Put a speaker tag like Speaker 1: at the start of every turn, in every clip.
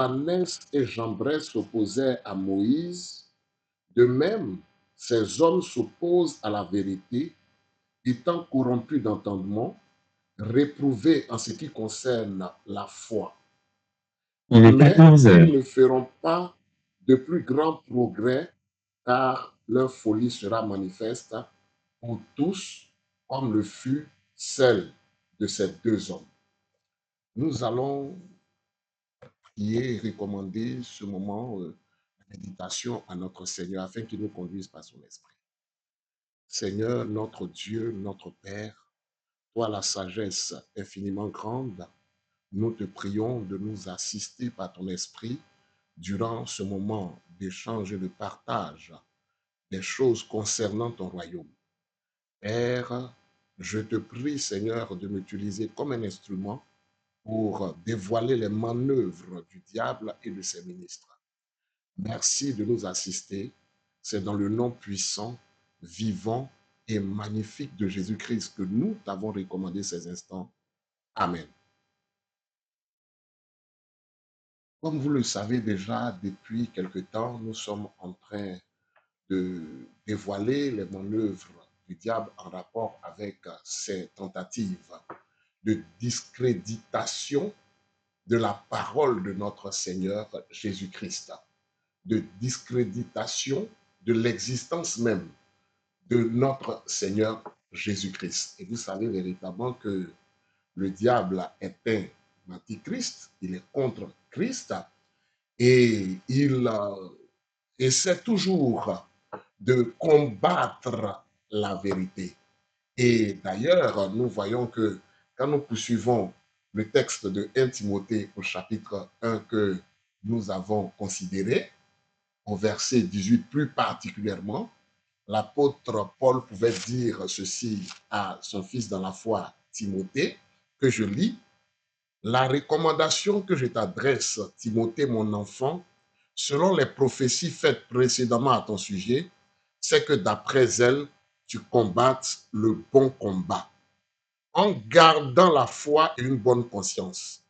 Speaker 1: Anès et Jambres s'opposaient à Moïse, de même, ces hommes s'opposent à la vérité, étant corrompus d'entendement, réprouvés en ce qui concerne la foi.
Speaker 2: Il est
Speaker 1: Mais
Speaker 2: 14
Speaker 1: ils
Speaker 2: heures.
Speaker 1: ne feront pas de plus grands progrès, car leur folie sera manifeste pour tous, comme le fut celle de ces deux hommes. Nous allons y recommander ce moment de méditation à notre Seigneur afin qu'il nous conduise par son esprit. Seigneur, notre Dieu, notre Père, toi la sagesse infiniment grande, nous te prions de nous assister par ton esprit durant ce moment d'échange et de partage des choses concernant ton royaume. Père, je te prie, Seigneur, de m'utiliser comme un instrument pour dévoiler les manœuvres du diable et de ses ministres. Merci de nous assister. C'est dans le nom puissant, vivant et magnifique de Jésus-Christ que nous t'avons recommandé ces instants. Amen. Comme vous le savez déjà, depuis quelque temps, nous sommes en train de dévoiler les manœuvres du diable en rapport avec ses tentatives de discréditation de la parole de notre Seigneur Jésus-Christ, de discréditation de l'existence même de notre Seigneur Jésus-Christ. Et vous savez véritablement que le diable est un antichrist, il est contre Christ et il essaie toujours de combattre la vérité. Et d'ailleurs, nous voyons que quand nous poursuivons le texte de 1 Timothée au chapitre 1 que nous avons considéré, au verset 18 plus particulièrement, l'apôtre Paul pouvait dire ceci à son fils dans la foi, Timothée, que je lis: la recommandation que je t'adresse, Timothée, mon enfant, selon les prophéties faites précédemment à ton sujet, c'est que d'après elles, tu combattes le bon combat, en gardant la foi et une bonne conscience.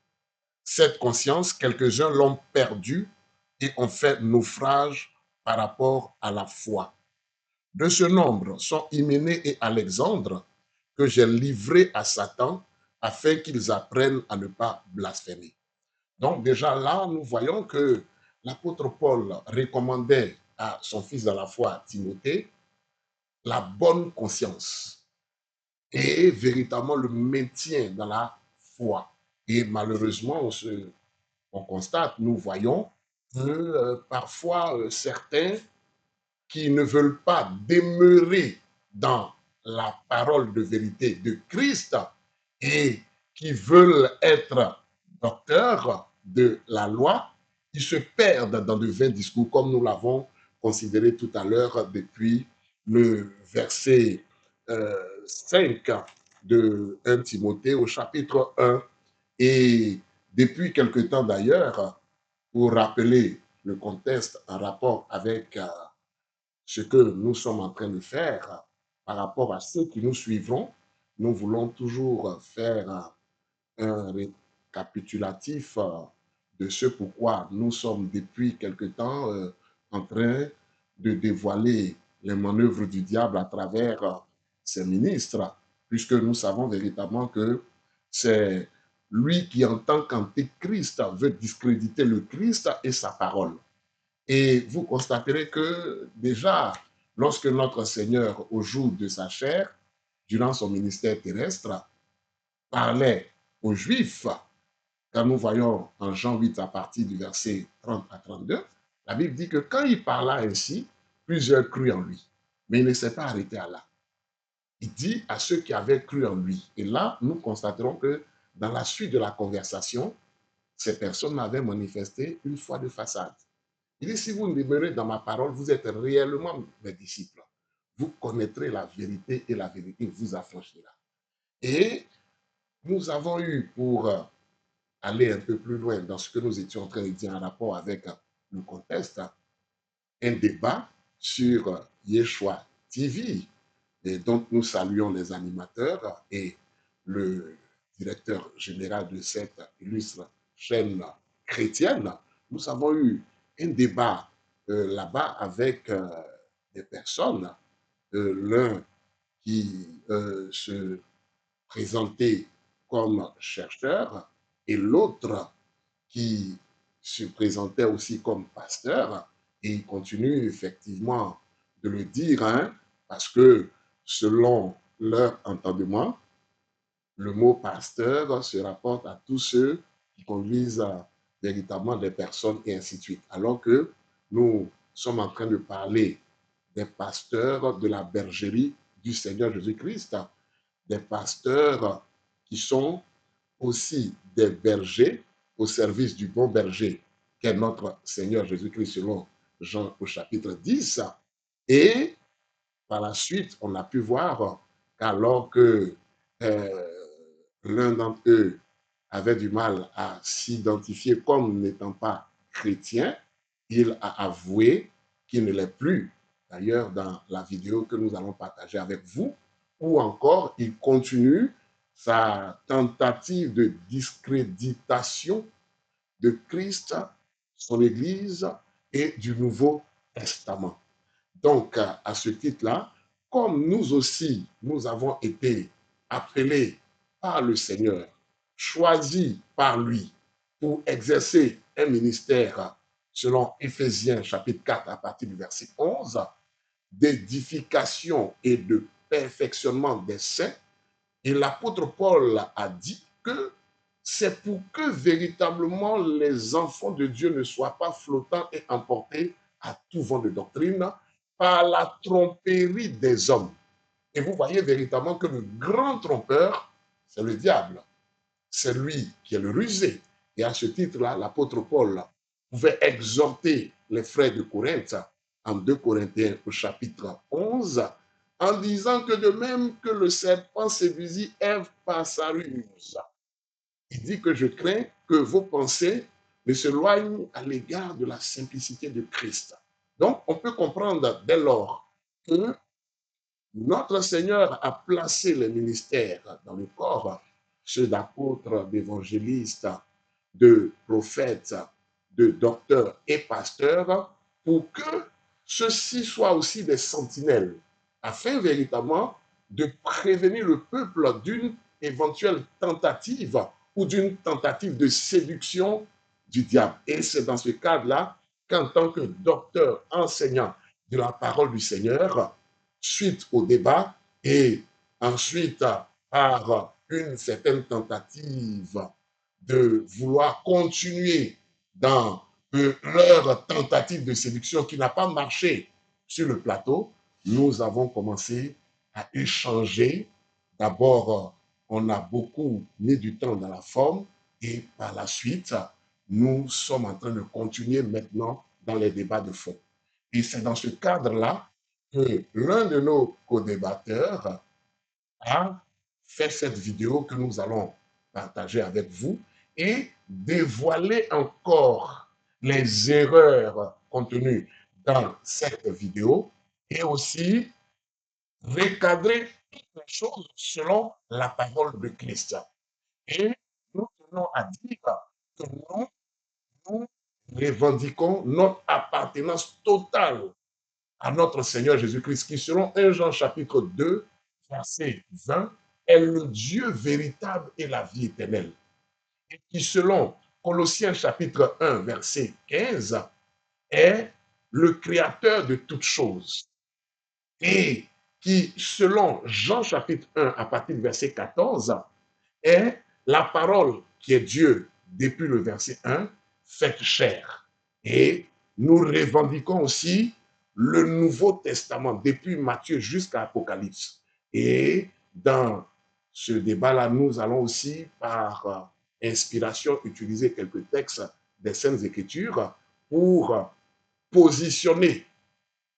Speaker 1: Cette conscience, quelques-uns l'ont perdue et ont fait naufrage par rapport à la foi. De ce nombre sont Hyménée et Alexandre, que j'ai livrés à Satan afin qu'ils apprennent à ne pas blasphémer. Donc déjà là, nous voyons que l'apôtre Paul recommandait à son fils dans la foi, Timothée, la bonne conscience et véritablement le maintien dans la foi. Et malheureusement, on constate, nous voyons que parfois certains qui ne veulent pas demeurer dans la parole de vérité de Christ et qui veulent être docteurs de la loi, ils se perdent dans de vains discours, comme nous l'avons considéré tout à l'heure depuis le verset 5 de 1 Timothée au chapitre 1. Et depuis quelque temps d'ailleurs, pour rappeler le contexte en rapport avec ce que nous sommes en train de faire par rapport à ceux qui nous suivront, nous voulons toujours faire un récapitulatif de ce pourquoi nous sommes depuis quelque temps en train de dévoiler les manœuvres du diable à travers ses ministres, puisque nous savons véritablement que c'est lui qui, en tant qu'antéchrist, veut discréditer le Christ et sa parole. Et vous constaterez que déjà, lorsque notre Seigneur, au jour de sa chair, durant son ministère terrestre, parlait aux Juifs, quand nous voyons en Jean 8 à partir du verset 30 à 32, la Bible dit que quand il parla ainsi, plusieurs crurent en lui. Mais il ne s'est pas arrêté à là. Il dit à ceux qui avaient cru en lui. Et là, nous constaterons que dans la suite de la conversation, ces personnes avaient manifesté une foi de façade. Il dit, si vous demeurez dans ma parole, vous êtes réellement mes disciples. Vous connaîtrez la vérité et la vérité vous affranchira. Et nous avons eu, pour aller un peu plus loin dans ce que nous étions en train de dire en rapport avec le contexte, un débat sur Yeshua TV, et dont nous saluons les animateurs et le directeur général de cette illustre chaîne chrétienne, nous avons eu un débat là-bas avec des personnes, l'un qui se présentait comme chercheur et l'autre qui se présentait aussi comme pasteur. Et il continue effectivement de le dire, hein, parce que selon leur entendement, le mot pasteur se rapporte à tous ceux qui conduisent véritablement des personnes et ainsi de suite. Alors que nous sommes en train de parler des pasteurs de la bergerie du Seigneur Jésus-Christ, des pasteurs qui sont aussi des bergers au service du bon berger, qu'est notre Seigneur Jésus-Christ selon Jean au chapitre 10. Et par la suite, on a pu voir qu'alors que euh, l'un d'entre eux avait du mal à s'identifier comme n'étant pas chrétien, il a avoué qu'il ne l'est plus. D'ailleurs, dans la vidéo que nous allons partager avec vous, ou encore il continue sa tentative de discréditation de Christ, son Église et du Nouveau Testament. Donc, à ce titre-là, comme nous aussi, nous avons été appelés par le Seigneur, choisis par lui pour exercer un ministère selon Éphésiens chapitre 4 à partir du verset 11, d'édification et de perfectionnement des saints. Et l'apôtre Paul a dit que c'est pour que véritablement les enfants de Dieu ne soient pas flottants et emportés à tout vent de doctrine par la tromperie des hommes. Et vous voyez véritablement que le grand trompeur, c'est le diable. C'est lui qui est le rusé. Et à ce titre-là, l'apôtre Paul pouvait exhorter les frères de Corinthe en 2 Corinthiens au chapitre 11 en disant que de même que le serpent séduisit Ève par sa ruse, il dit que je crains que vos pensées ne s'éloignent à l'égard de la simplicité de Christ. Donc, on peut comprendre dès lors que notre Seigneur a placé les ministères dans le corps, ceux d'apôtres, d'évangélistes, de prophètes, de docteurs et pasteurs, pour que ceux-ci soient aussi des sentinelles, afin véritablement de prévenir le peuple d'une éventuelle tentative ou d'une tentative de séduction du diable. Et c'est dans ce cadre-là qu'en tant que docteur enseignant de la parole du Seigneur, suite au débat et ensuite par une certaine tentative de vouloir continuer dans leur tentative de séduction qui n'a pas marché sur le plateau, nous avons commencé à échanger. D'abord, on a beaucoup mis du temps dans la forme et par la suite, nous sommes en train de continuer maintenant dans les débats de fond. Et c'est dans ce cadre-là que l'un de nos co-débatteurs a fait cette vidéo que nous allons partager avec vous et dévoiler encore les erreurs contenues dans cette vidéo et aussi recadrer toutes les choses selon la parole de Christ. Et nous tenons à dire que nous revendiquons notre appartenance totale à notre Seigneur Jésus-Christ, qui selon 1 Jean chapitre 2, verset 20, est le Dieu véritable et la vie éternelle. Et qui selon Colossiens chapitre 1, verset 15, est le créateur de toutes choses. Et qui selon Jean chapitre 1, à partir du verset 14, est la parole qui est Dieu depuis le verset 1, faite chair. Et nous revendiquons aussi le Nouveau Testament, depuis Matthieu jusqu'à Apocalypse. Et dans ce débat-là, nous allons aussi, par inspiration, utiliser quelques textes des Saintes Écritures pour positionner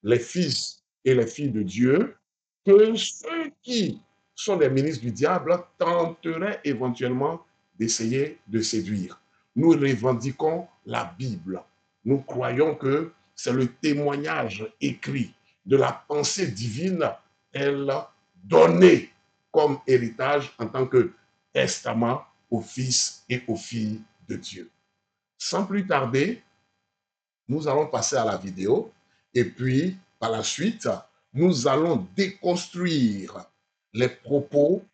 Speaker 1: les fils et les filles de Dieu, que ceux qui sont des ministres du diable tenteraient éventuellement d'essayer de séduire. Nous revendiquons la Bible. Nous croyons que c'est le témoignage écrit de la pensée divine, elle donnée comme héritage en tant que testament aux fils et aux filles de Dieu. Sans plus tarder, Nous allons passer à la vidéo et puis, par la suite, nous allons déconstruire les propos,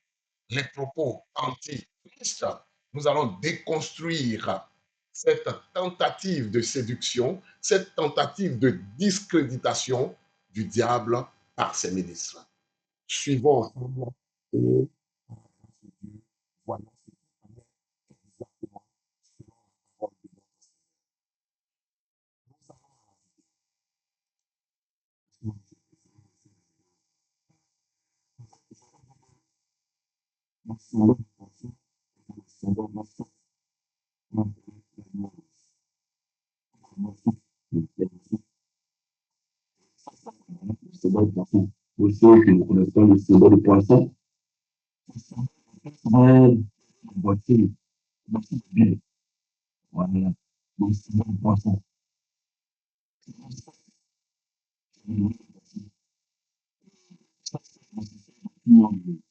Speaker 1: les propos anti-Christ. Nous allons déconstruire cette tentative de séduction, cette tentative de discréditation du diable par ses ministres. Suivons ensemble et voilà exactement ce que symbole de poisson. Pour ceux qui ne connaissent pas le symbole de poisson, c'est boîtier, boîtier de Bible. Voilà. Le symbole de poisson.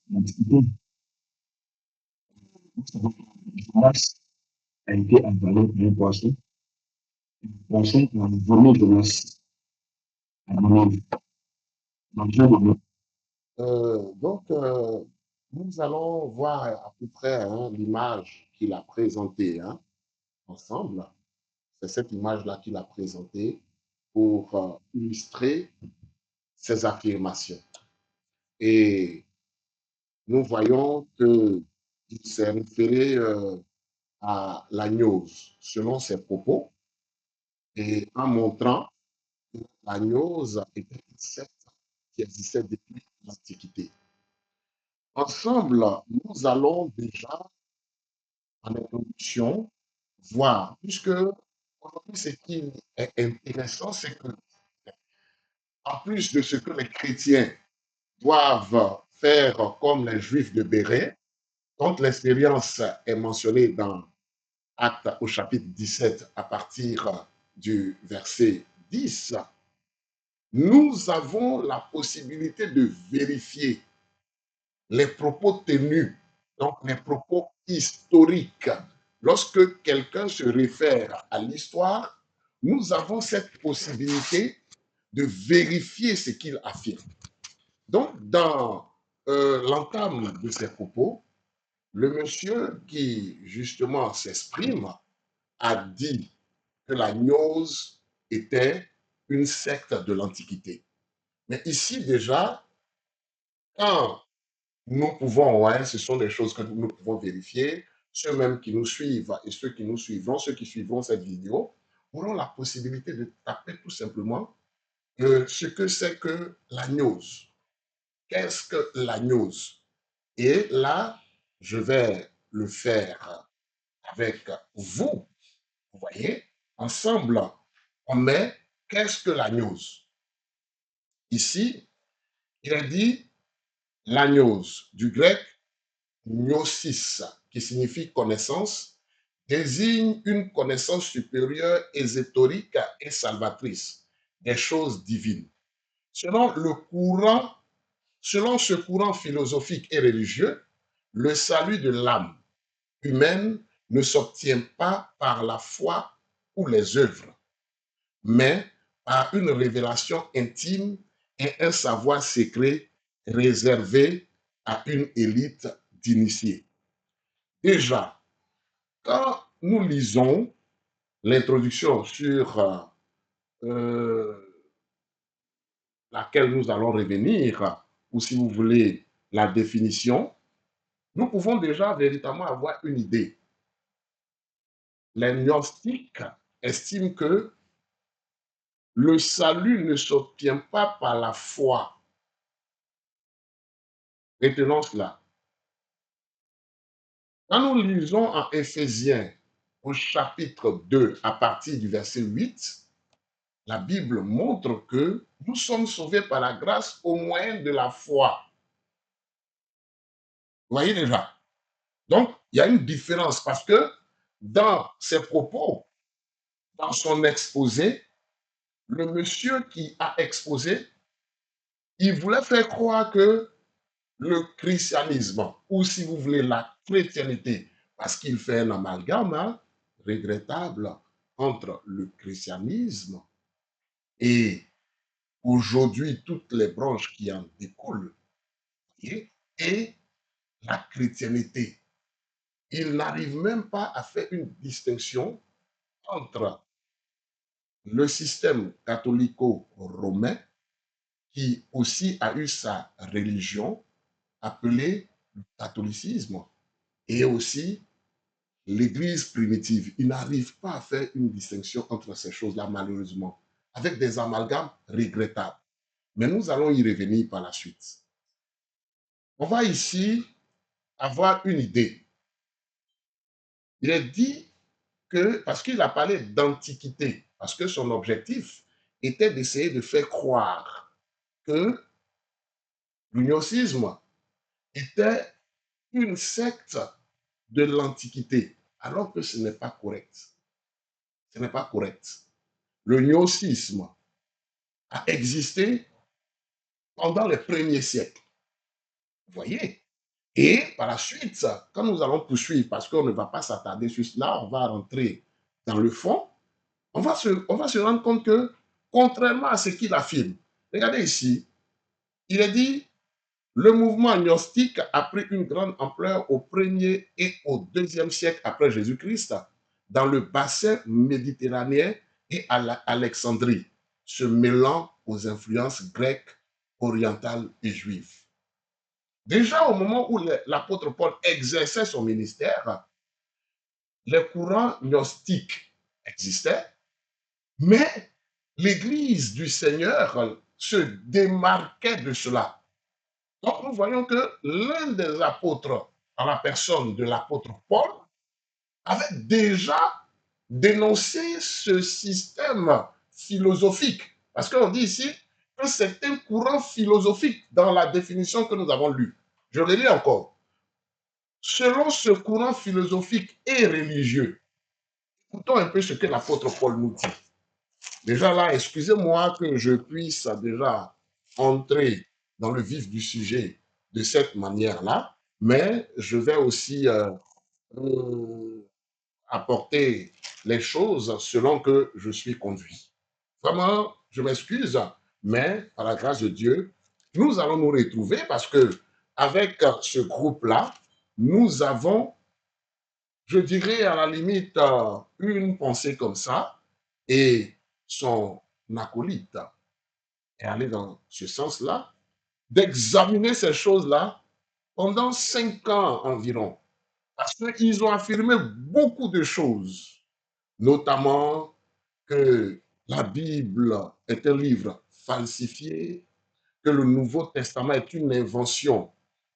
Speaker 1: L'Antiquité, Jonas a été avalé par un poisson. Le poisson a volé Jonas à Ninive. Nous allons voir à peu près hein, l'image qu'il a présentée hein, ensemble. C'est cette image-là qu'il a présentée pour illustrer ses affirmations. Et nous voyons qu'il s'est référé à la gnose selon ses propos et en montrant que la gnose était une secte qui existait depuis l'Antiquité. Ensemble, nous allons déjà en introduction voir, puisque aujourd'hui, ce qui est intéressant, c'est que en plus de ce que les chrétiens doivent faire comme les juifs de Béret, dont l'expérience est mentionnée dans Actes au chapitre 17 à partir du verset 10, nous avons la possibilité de vérifier les propos tenus, donc les propos historiques. Lorsque quelqu'un se réfère à l'histoire, nous avons cette possibilité de vérifier ce qu'il affirme. Donc, dans l'entame de ces propos, le monsieur qui justement s'exprime a dit que la gnose était une secte de l'Antiquité. Mais ici déjà, quand nous pouvons, ouais, ce sont des choses que nous pouvons vérifier, ceux même qui nous suivent et ceux qui nous suivront, ceux qui suivront cette vidéo, auront la possibilité de taper tout simplement ce que c'est que la gnose. Qu'est-ce que la gnose? Et là, je vais le faire avec vous. Vous voyez, ensemble, on met qu'est-ce que la gnose? Ici, il est dit la gnose, du grec gnosis, qui signifie connaissance, désigne une connaissance supérieure, ésotérique et salvatrice des choses divines. Selon le courant, selon ce courant philosophique et religieux, le salut de l'âme humaine ne s'obtient pas par la foi ou les œuvres, mais par une révélation intime et un savoir secret réservé à une élite d'initiés. Déjà, quand nous lisons l'introduction sur laquelle nous allons revenir, ou si vous voulez la définition, nous pouvons déjà véritablement avoir une idée. Les gnostiques estiment que le salut ne s'obtient pas par la foi. Retenons cela. Quand nous lisons en Éphésiens au chapitre 2 à partir du verset 8, la Bible montre que nous sommes sauvés par la grâce au moyen de la foi. Vous voyez déjà? Donc, il y a une différence parce que dans ses propos, dans son exposé, le monsieur qui a exposé, il voulait faire croire que le christianisme, ou si vous voulez la chrétienté, parce qu'il fait un amalgame hein, regrettable, entre le christianisme et aujourd'hui toutes les branches qui en découlent et la chrétienté. Il n'arrive même pas à faire une distinction entre le système catholico-romain, qui aussi a eu sa religion appelée le catholicisme, et aussi l'Église primitive. Il n'arrive pas à faire une distinction entre ces choses-là, malheureusement, avec des amalgames regrettables. Mais nous allons y revenir par la suite. On va ici avoir une idée. Il est dit que, parce qu'il a parlé d'antiquité, parce que son objectif était d'essayer de faire croire que l'ugnocisme était une secte de l'Antiquité, alors que ce n'est pas correct. Ce n'est pas correct. Le gnosticisme a existé pendant les premiers siècles. Vous voyez? Et par la suite, quand nous allons poursuivre, parce qu'on ne va pas s'attarder sur cela, on va rentrer dans le fond, on va se rendre compte que, contrairement à ce qu'il affirme, regardez ici, il est dit le mouvement gnostique a pris une grande ampleur au 1er et au 2e siècle après Jésus-Christ dans le bassin méditerranéen et à Alexandrie, se mêlant aux influences grecques, orientales et juives. Déjà au moment où l'apôtre Paul exerçait son ministère, les courants gnostiques existaient, mais l'Église du Seigneur se démarquait de cela. Donc, nous voyons que l'un des apôtres, en la personne de l'apôtre Paul, avait déjà dénoncé ce système philosophique. Parce qu'on dit ici que c'est un courant philosophique dans la définition que nous avons lue. Je le lis encore. Selon ce courant philosophique et religieux, écoutons un peu ce que l'apôtre Paul nous dit. Déjà là, excusez-moi que je puisse déjà entrer dans le vif du sujet de cette manière-là, mais je vais aussi apporter les choses selon que je suis conduit. Vraiment, je m'excuse, mais par la grâce de Dieu, nous allons nous retrouver parce que avec ce groupe-là, nous avons, je dirais à la limite, une pensée comme ça, et son acolyte est allé dans ce sens-là, d'examiner ces choses-là pendant 5 ans environ. Parce qu'ils ont affirmé beaucoup de choses, notamment que la Bible est un livre falsifié, que le Nouveau Testament est une invention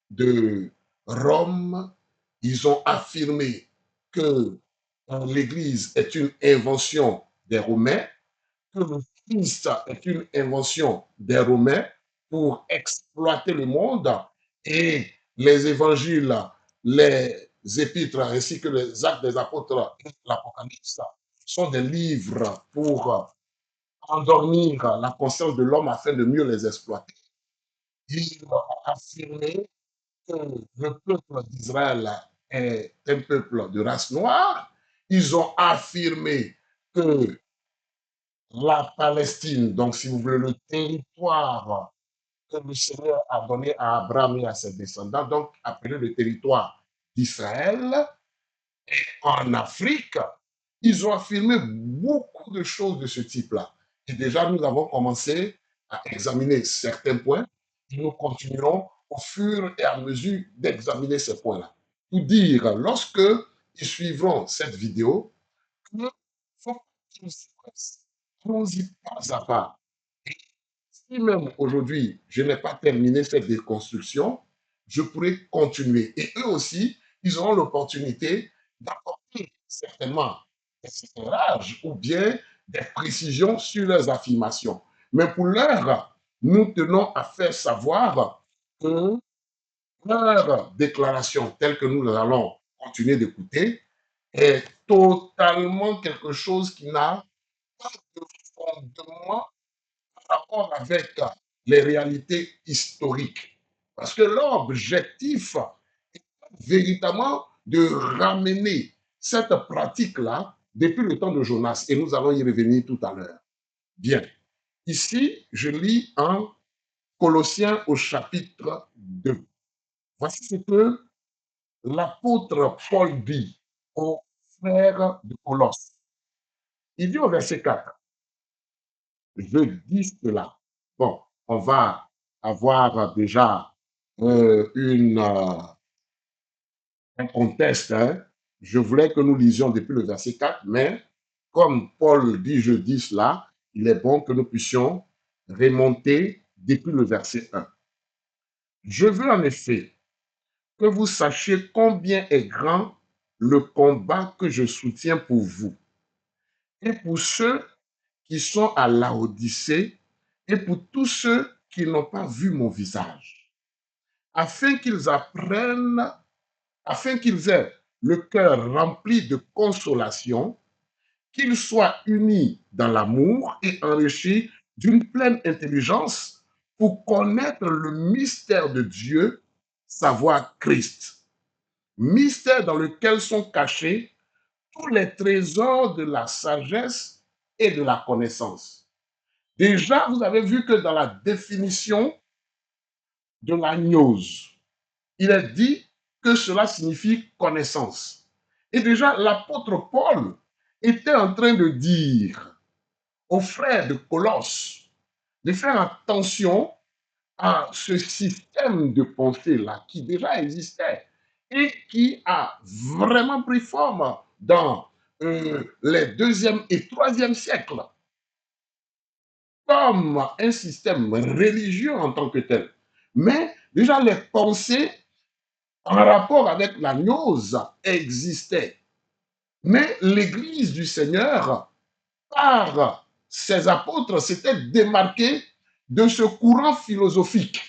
Speaker 1: de Rome. Ils ont affirmé que l'Église est une invention des Romains, que le Christ est une invention des Romains pour exploiter le monde et les évangiles, les épîtres ainsi que les actes des apôtres et l'Apocalypse sont des livres pour endormir la conscience de l'homme afin de mieux les exploiter. Ils ont affirmé que le peuple d'Israël est un peuple de race noire. Ils ont affirmé que la Palestine, donc si vous voulez, le territoire que le Seigneur a donné à Abraham et à ses descendants, donc appelé le territoire d'Israël, en Afrique, ils ont affirmé beaucoup de choses de ce type-là. Et déjà, nous avons commencé à examiner certains points et nous continuerons au fur et à mesure d'examiner ces points-là. Pour dire, lorsque ils suivront cette vidéo, il faut qu'ils s'y pressent. Allons-y pas à pas. Et si même aujourd'hui, je n'ai pas terminé cette déconstruction, je pourrais continuer. Et eux aussi, ils auront l'opportunité d'apporter certainement des éclairages ou bien des précisions sur leurs affirmations. Mais pour l'heure, nous tenons à faire savoir que leur déclaration, telle que nous allons continuer d'écouter, est totalement quelque chose qui n'a pas de fondement en rapport avec les réalités historiques. Parce que l'objectif est véritablement de ramener cette pratique-là depuis le temps de Jonas, et nous allons y revenir tout à l'heure. Bien, ici, je lis en Colossiens au chapitre 2. Voici ce que l'apôtre Paul dit aux frères de Colosse. Il dit au verset 4, je dis cela. Bon, on va avoir déjà un contexte. Hein. Je voulais que nous lisions depuis le verset 4, mais comme Paul dit je dis cela, il est bon que nous puissions remonter depuis le verset 1. Je veux en effet que vous sachiez combien est grand le combat que je soutiens pour vous et pour ceux qui sont à Laodicée et pour tous ceux qui n'ont pas vu mon visage, afin qu'ils apprennent, afin qu'ils aient le cœur rempli de consolation, qu'ils soient unis dans l'amour et enrichis d'une pleine intelligence pour connaître le mystère de Dieu, savoir Christ, mystère dans lequel sont cachés tous les trésors de la sagesse et de la connaissance. Déjà, vous avez vu que dans la définition de la gnose, il est dit que cela signifie connaissance. Et déjà, l'apôtre Paul était en train de dire aux frères de Colosse de faire attention à ce système de pensée-là qui déjà existait et qui a vraiment pris forme dans les deuxième et troisième siècles comme un système religieux en tant que tel. Mais déjà, les pensées en rapport avec la gnose existaient. Mais l'Église du Seigneur, par ses apôtres, s'était démarquée de ce courant philosophique,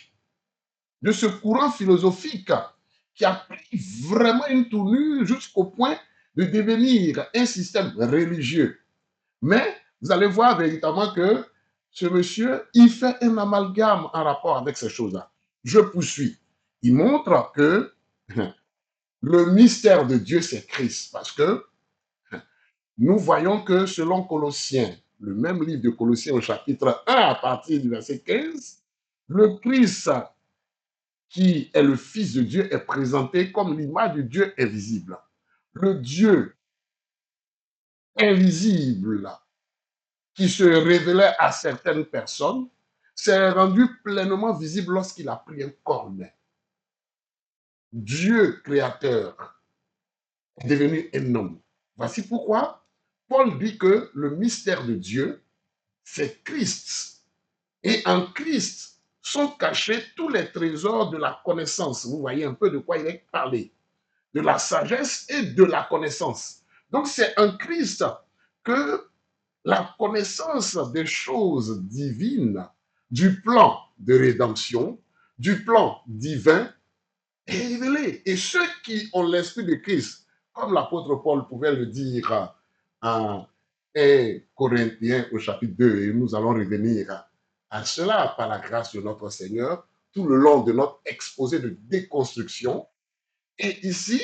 Speaker 1: qui a pris vraiment une tournure jusqu'au point de devenir un système religieux. Mais vous allez voir véritablement que ce monsieur, il fait un amalgame en rapport avec ces choses-là. Je poursuis. Il montre que le mystère de Dieu, c'est Christ. Parce que nous voyons que selon Colossiens, le même livre de Colossiens au chapitre 1 à partir du verset 15, le Christ qui est le Fils de Dieu est présenté comme l'image du Dieu invisible. Le Dieu invisible qui se révélait à certaines personnes s'est rendu pleinement visible lorsqu'il a pris un corps humain. Dieu créateur est devenu un homme. Voici pourquoi Paul dit que le mystère de Dieu, c'est Christ. Et en Christ sont cachés tous les trésors de la connaissance. Vous voyez un peu de quoi il est parlé. De la sagesse et de la connaissance. Donc c'est en Christ que la connaissance des choses divines, du plan de rédemption, du plan divin est révélée. Et ceux qui ont l'esprit de Christ, comme l'apôtre Paul pouvait le dire en 1 Corinthiens au chapitre 2, et nous allons revenir à cela par la grâce de notre Seigneur tout le long de notre exposé de déconstruction. Et ici,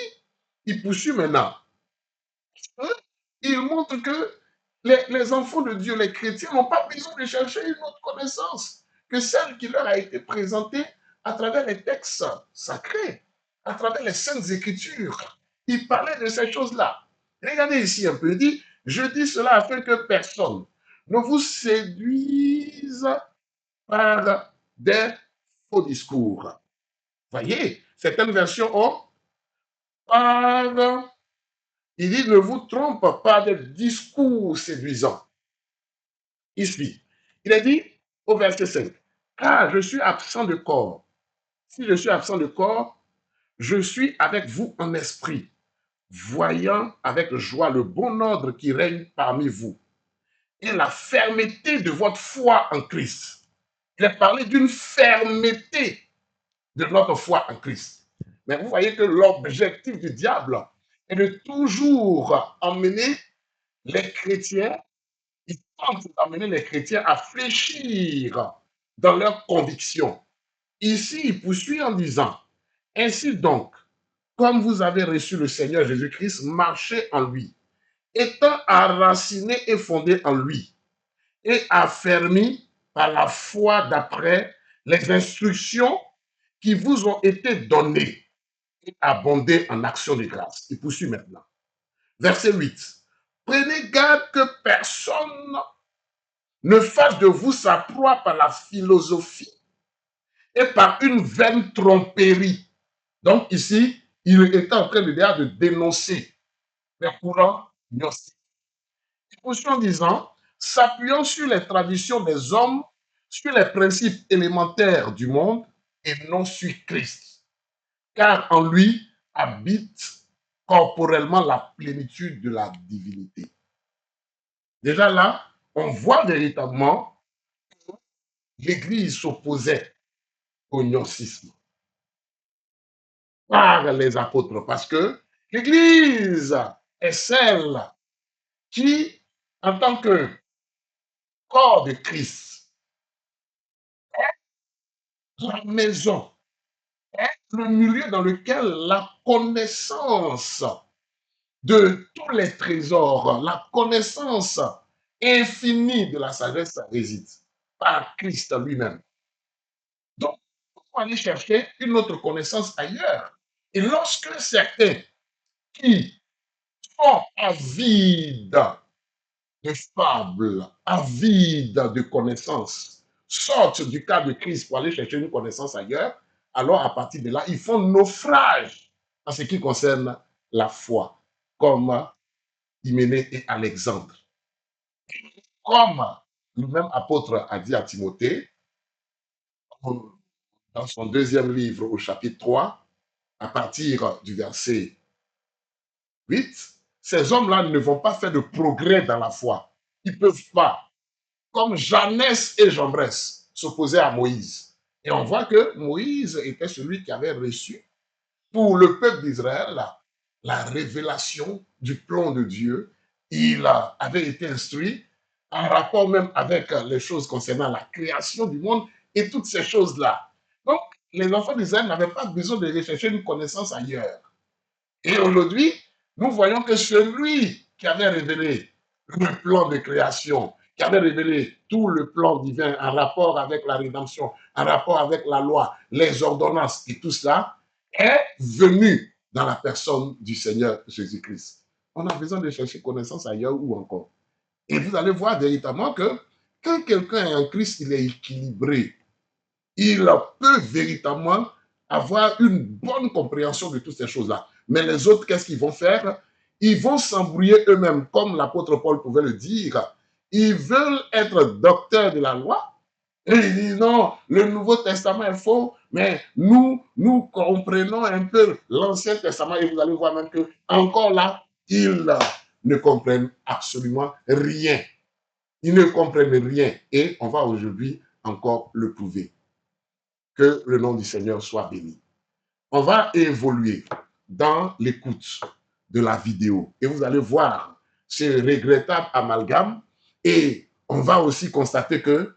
Speaker 1: il poursuit maintenant. Il montre que les enfants de Dieu, les chrétiens, n'ont pas besoin de chercher une autre connaissance que celle qui leur a été présentée à travers les textes sacrés, à travers les saintes écritures. Il parlait de ces choses-là. Regardez ici un peu, il dit, je dis cela afin que personne ne vous séduise par des faux discours. Voyez, certaines versions ont par il dit, ne vous trompe pas de discours séduisants. Ici, il a dit au verset 5, car je suis absent de corps. Si je suis absent de corps, je suis avec vous en esprit, voyant avec joie le bon ordre qui règne parmi vous et la fermeté de votre foi en Christ. Il a parlé d'une fermeté de notre foi en Christ. Mais vous voyez que l'objectif du diable est de toujours emmener les chrétiens, ils tentent d'amener les chrétiens à fléchir dans leurs convictions. Ici, il poursuit en disant, ainsi donc, comme vous avez reçu le Seigneur Jésus-Christ, marchez en lui étant enracinés et fondés en lui, et affermis par la foi d'après les instructions qui vous ont été données, et abondez en actions de grâce. Il poursuit maintenant. Verset 8. Prenez garde que personne ne fasse de vous sa proie par la philosophie et par une vaine tromperie. Donc ici, il est en train de dénoncer les courants gnostiques. Il poursuit en disant, s'appuyant sur les traditions des hommes, sur les principes élémentaires du monde et non sur Christ, car en lui habite corporellement la plénitude de la divinité. Déjà là, on voit véritablement que l'Église s'opposait au gnostisme par les apôtres, parce que l'Église est celle qui, en tant que corps de Christ, la maison, est le milieu dans lequel la connaissance de tous les trésors, la connaissance infinie de la sagesse réside par Christ lui-même. Donc, il faut aller chercher une autre connaissance ailleurs. Et lorsque certains qui sont avides de fables, avides de connaissances, sortent du cas de Christ pour aller chercher une connaissance ailleurs, alors à partir de là, ils font naufrage en ce qui concerne la foi, comme Hyménée et Alexandre. Comme le même apôtre a dit à Timothée, dans son deuxième livre au chapitre 3, à partir du verset 8, ces hommes-là ne vont pas faire de progrès dans la foi. Ils ne peuvent pas, comme Jeannès et Jambres, s'opposer à Moïse. Et on voit que Moïse était celui qui avait reçu pour le peuple d'Israël la révélation du plan de Dieu. Il avait été instruit en rapport même avec les choses concernant la création du monde et toutes ces choses-là. Donc, les enfants d'Israël n'avaient pas besoin de rechercher une connaissance ailleurs. Et aujourd'hui, nous voyons que celui qui avait révélé le plan de création, qui avait révélé tout le plan divin en rapport avec la rédemption, en rapport avec la loi, les ordonnances et tout cela, est venu dans la personne du Seigneur Jésus-Christ. On a besoin de chercher connaissance ailleurs ou encore. Et vous allez voir véritablement que quand quelqu'un est en Christ, il est équilibré. Il peut véritablement avoir une bonne compréhension de toutes ces choses-là. Mais les autres, qu'est-ce qu'ils vont faire? Ils vont s'embrouiller eux-mêmes, comme l'apôtre Paul pouvait le dire. Ils veulent être docteurs de la loi. Et ils disent non, le Nouveau Testament est faux, mais nous comprenons un peu l'Ancien Testament et vous allez voir même que encore là, ils ne comprennent absolument rien. Ils ne comprennent rien et on va aujourd'hui encore le prouver. Que le nom du Seigneur soit béni. On va évoluer dans l'écoute de la vidéo et vous allez voir ce regrettable amalgame et on va aussi constater que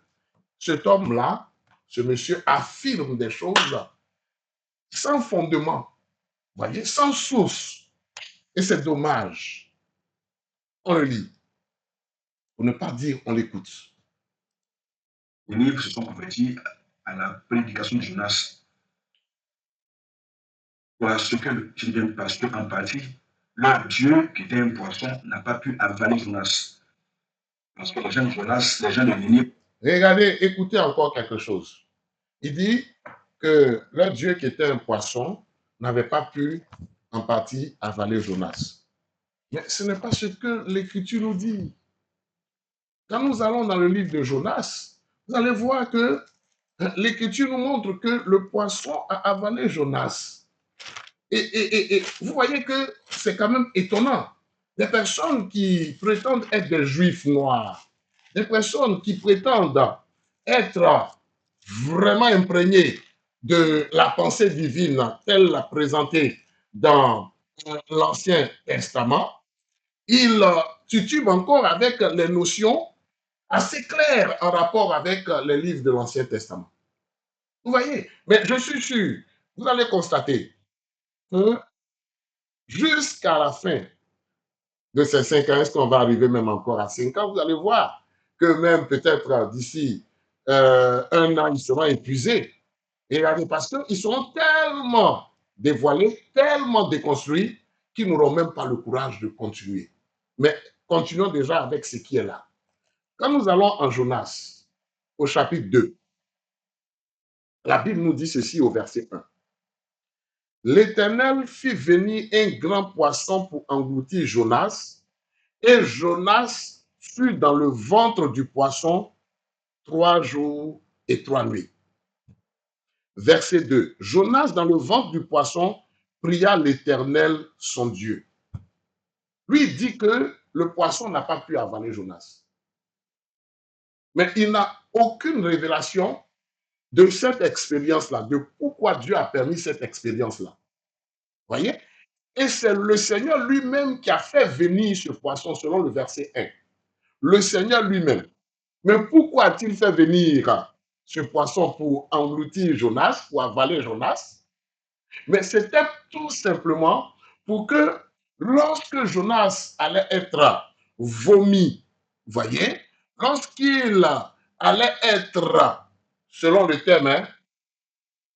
Speaker 1: cet homme-là, ce monsieur affirme des choses sans fondement, voyez, sans source. Et c'est dommage. On le lit. Pour ne pas dire on l'écoute.
Speaker 2: Les livres se sont convertis à la prédication de Jonas. Parce qu'en partie, leur Dieu, qui était un poisson, n'a pas pu avaler Jonas. Parce que les gens de Jonas, les gens de Ninive.
Speaker 1: Regardez, écoutez encore quelque chose. Il dit que leur Dieu, qui était un poisson, n'avait pas pu en partie avaler Jonas. Mais ce n'est pas ce que l'Écriture nous dit. Quand nous allons dans le livre de Jonas, vous allez voir que l'Écriture nous montre que le poisson a avalé Jonas. Et vous voyez que c'est quand même étonnant. Des personnes qui prétendent être des juifs noirs, des personnes qui prétendent être vraiment imprégnées de la pensée divine telle présentée dans l'Ancien Testament, ils titubent encore avec les notions assez claires en rapport avec les livres de l'Ancien Testament. Vous voyez, mais je suis sûr, vous allez constater que jusqu'à la fin de ces 5 ans, est-ce qu'on va arriver même encore à 5 ans? Vous allez voir que même peut-être d'ici un an, ils seront épuisés. Et il y a des pasteurs, ils seront tellement dévoilés, tellement déconstruits, qu'ils n'auront même pas le courage de continuer. Mais continuons déjà avec ce qui est là. Quand nous allons en Jonas, au chapitre 2, la Bible nous dit ceci au verset 1. L'Éternel fit venir un grand poisson pour engloutir Jonas, et Jonas fut dans le ventre du poisson 3 jours et 3 nuits. Verset 2. Jonas, dans le ventre du poisson, pria l'Éternel, son Dieu. Lui dit que le poisson n'a pas pu avaler Jonas. Mais il n'a aucune révélation de cette expérience-là, de pourquoi Dieu a permis cette expérience-là. Voyez? Et c'est le Seigneur lui-même qui a fait venir ce poisson, selon le verset 1. Le Seigneur lui-même. Mais pourquoi a-t-il fait venir ce poisson pour engloutir Jonas, pour avaler Jonas? Mais c'était tout simplement pour que lorsque Jonas allait être vomi, voyez, lorsqu'il allait être, selon le thème,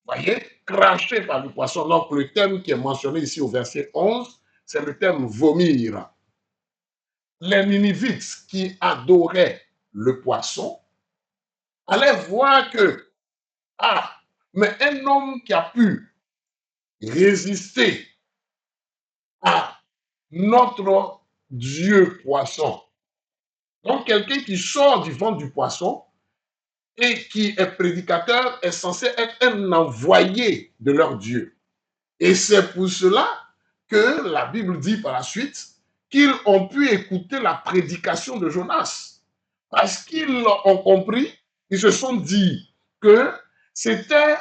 Speaker 1: voyez, craché par le poisson, donc le thème qui est mentionné ici au verset 11, c'est le thème vomir. Les Ninivites qui adoraient le poisson allaient voir que, ah, mais un homme qui a pu résister à notre Dieu poisson, donc quelqu'un qui sort du ventre du poisson et qui est prédicateur est censé être un envoyé de leur Dieu. Et c'est pour cela que la Bible dit par la suite qu'ils ont pu écouter la prédication de Jonas. Parce qu'ils ont compris, ils se sont dit que c'était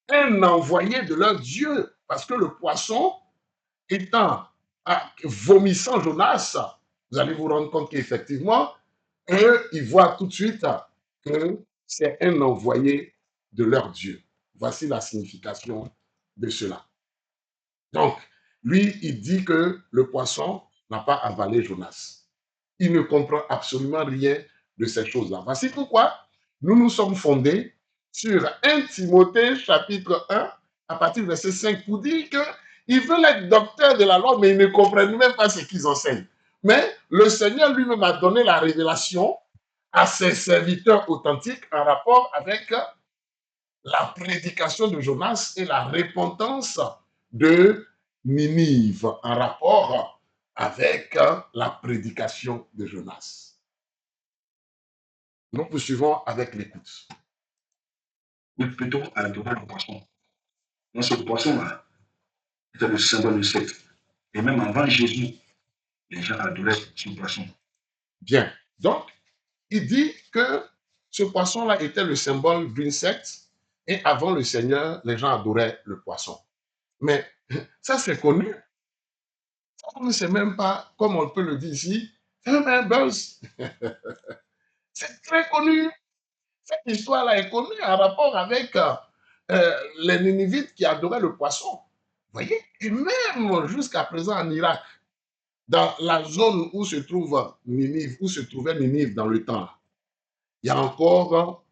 Speaker 1: un envoyé de leur Dieu. Parce que le poisson, étant vomissant Jonas, vous allez vous rendre compte qu'effectivement, eux, ils voient tout de suite que c'est un envoyé de leur Dieu. Voici la signification de cela. Donc, lui, il dit que le poisson n'a pas avalé Jonas. Il ne comprend absolument rien de ces choses-là. Voici pourquoi nous nous sommes fondés sur 1 Timothée chapitre 1, à partir du verset 5, pour dire qu'ils veulent être docteurs de la loi, mais ils ne comprennent même pas ce qu'ils enseignent. Mais le Seigneur lui-même a donné la révélation à ses serviteurs authentiques en rapport avec la prédication de Jonas et la repentance de Ninive en rapport avec la prédication de Jonas. Nous poursuivons avec l'écoute.
Speaker 2: Ou plutôt adorer le poisson. Donc ce poisson-là était le symbole du sexe. Et même avant Jésus, les gens adoraient ce poisson.
Speaker 1: Bien. Donc, il dit que ce poisson-là était le symbole d'une secte et avant le Seigneur, les gens adoraient le poisson. Mais ça, c'est connu. On ne sait même pas, comme on peut le dire ici, c'est même un buzz. C'est très connu. Cette histoire-là est connue en rapport avec les Ninivites qui adoraient le poisson. Vous voyez? Et même jusqu'à présent en Irak, dans la zone où se trouve Ninive, où se trouvait Ninive dans le temps, il y a encore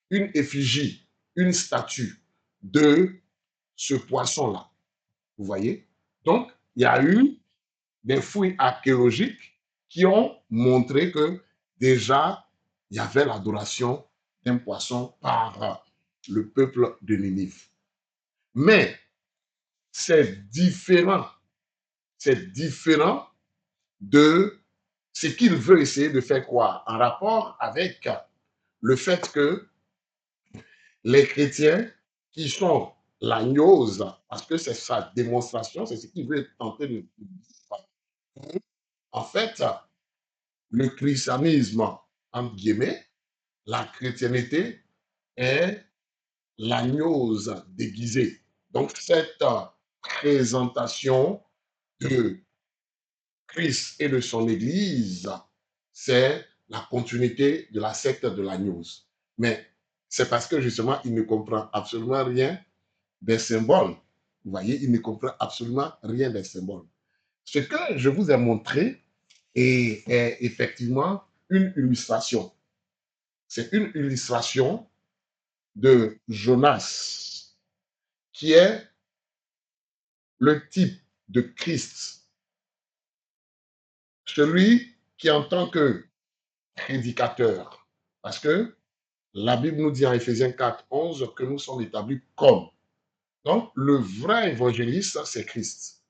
Speaker 1: une effigie, une statue de ce poisson-là. Vous voyez? Donc, il y a eu des fouilles archéologiques qui ont montré que déjà, il y avait l'adoration d'un poisson par le peuple de Ninive. Mais c'est différent de ce qu'il veut essayer de faire croire en rapport avec le fait que les chrétiens qui sont la gnose, parce que c'est sa démonstration, c'est ce qu'il veut tenter de dire. En fait, le christianisme, entre guillemets, la chrétienté est la gnose déguisée. Donc, cette présentation de Christ et de son Église, c'est la continuité de la secte de la gnose. Mais c'est parce que justement, il ne comprend absolument rien des symboles. Vous voyez, il ne comprend absolument rien des symboles. Ce que je vous ai montré, et est effectivement une illustration. C'est une illustration de Jonas, qui est le type de Christ, celui qui en tant que prédicateur, parce que la Bible nous dit en Éphésiens 4, 11 que nous sommes établis comme. Donc, le vrai évangéliste, c'est Christ.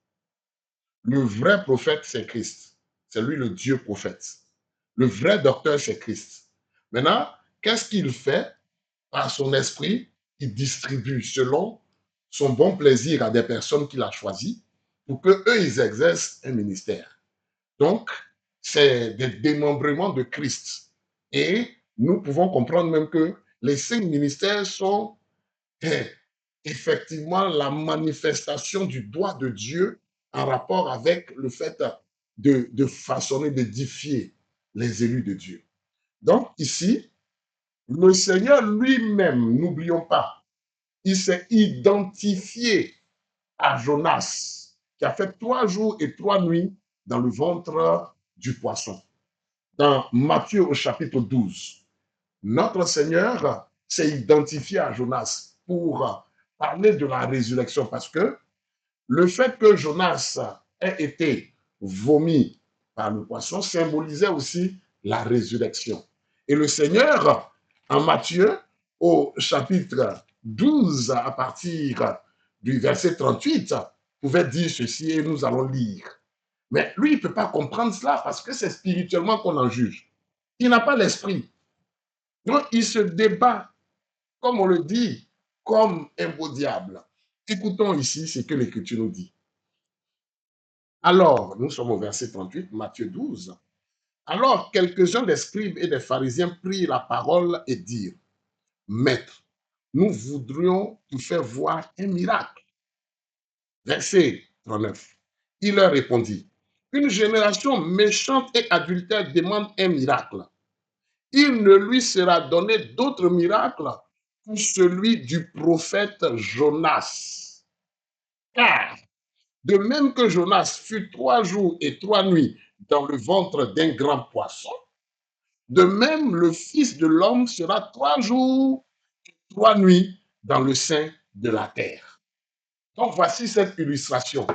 Speaker 1: Le vrai prophète, c'est Christ. C'est lui le Dieu prophète. Le vrai docteur, c'est Christ. Maintenant, qu'est-ce qu'il fait? Par son esprit, il distribue selon son bon plaisir à des personnes qu'il a choisies pour qu'eux, ils exercent un ministère. Donc, c'est des démembrements de Christ. Et nous pouvons comprendre même que les 5 ministères sont effectivement la manifestation du doigt de Dieu en rapport avec le fait de façonner, d'édifier les élus de Dieu. Donc ici, le Seigneur lui-même, n'oublions pas, il s'est identifié à Jonas, qui a fait 3 jours et 3 nuits dans le ventre du poisson. Dans Matthieu au chapitre 12, notre Seigneur s'est identifié à Jonas pour parler de la résurrection, parce que le fait que Jonas ait été vomi par le poisson symbolisait aussi la résurrection. Et le Seigneur, en Matthieu, au chapitre 12, à partir du verset 38, pouvait dire ceci et nous allons lire. Mais lui, il ne peut pas comprendre cela parce que c'est spirituellement qu'on en juge. Il n'a pas l'esprit. Donc, il se débat, comme on le dit, comme un beau diable. Écoutons ici ce que l'Écriture nous dit. Alors, nous sommes au verset 38, Matthieu 12. Alors, quelques-uns des scribes et des pharisiens prirent la parole et dirent, Maître, nous voudrions te faire voir un miracle. Verset 39. Il leur répondit, une génération méchante et adultère demande un miracle. Il ne lui sera donné d'autre miracle que celui du prophète Jonas. Car de même que Jonas fut 3 jours et 3 nuits dans le ventre d'un grand poisson, de même le Fils de l'homme sera 3 jours et 3 nuits dans le sein de la terre. Donc voici cette illustration.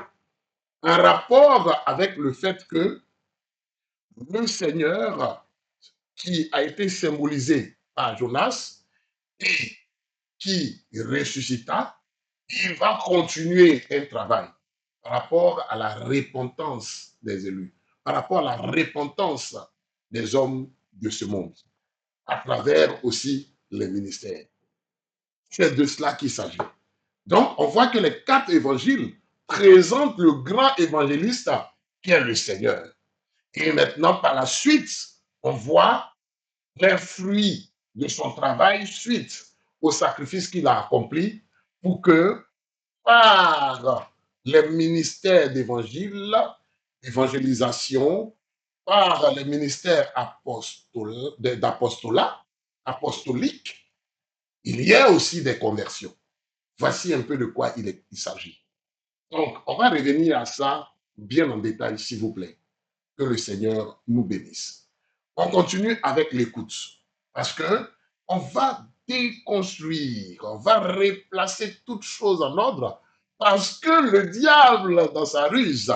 Speaker 1: Un rapport avec le fait que le Seigneur, qui a été symbolisé par Jonas et qui ressuscita, il va continuer un travail par rapport à la repentance des élus, par rapport à la repentance des hommes de ce monde, à travers aussi les ministères. C'est de cela qu'il s'agit. Donc, on voit que les 4 évangiles présentent le grand évangéliste qui est le Seigneur. Et maintenant, par la suite, on voit les fruits de son travail suite au sacrifice qu'il a accompli pour que par les ministères d'évangile, d'évangélisation, par les ministères d'apostolat, apostolique, il y a aussi des conversions. Voici un peu de quoi il s'agit. Donc, on va revenir à ça bien en détail, s'il vous plaît. Que le Seigneur nous bénisse. On continue avec l'écoute, parce que on va déconstruire, on va replacer toutes choses en ordre, parce que le diable, dans sa ruse,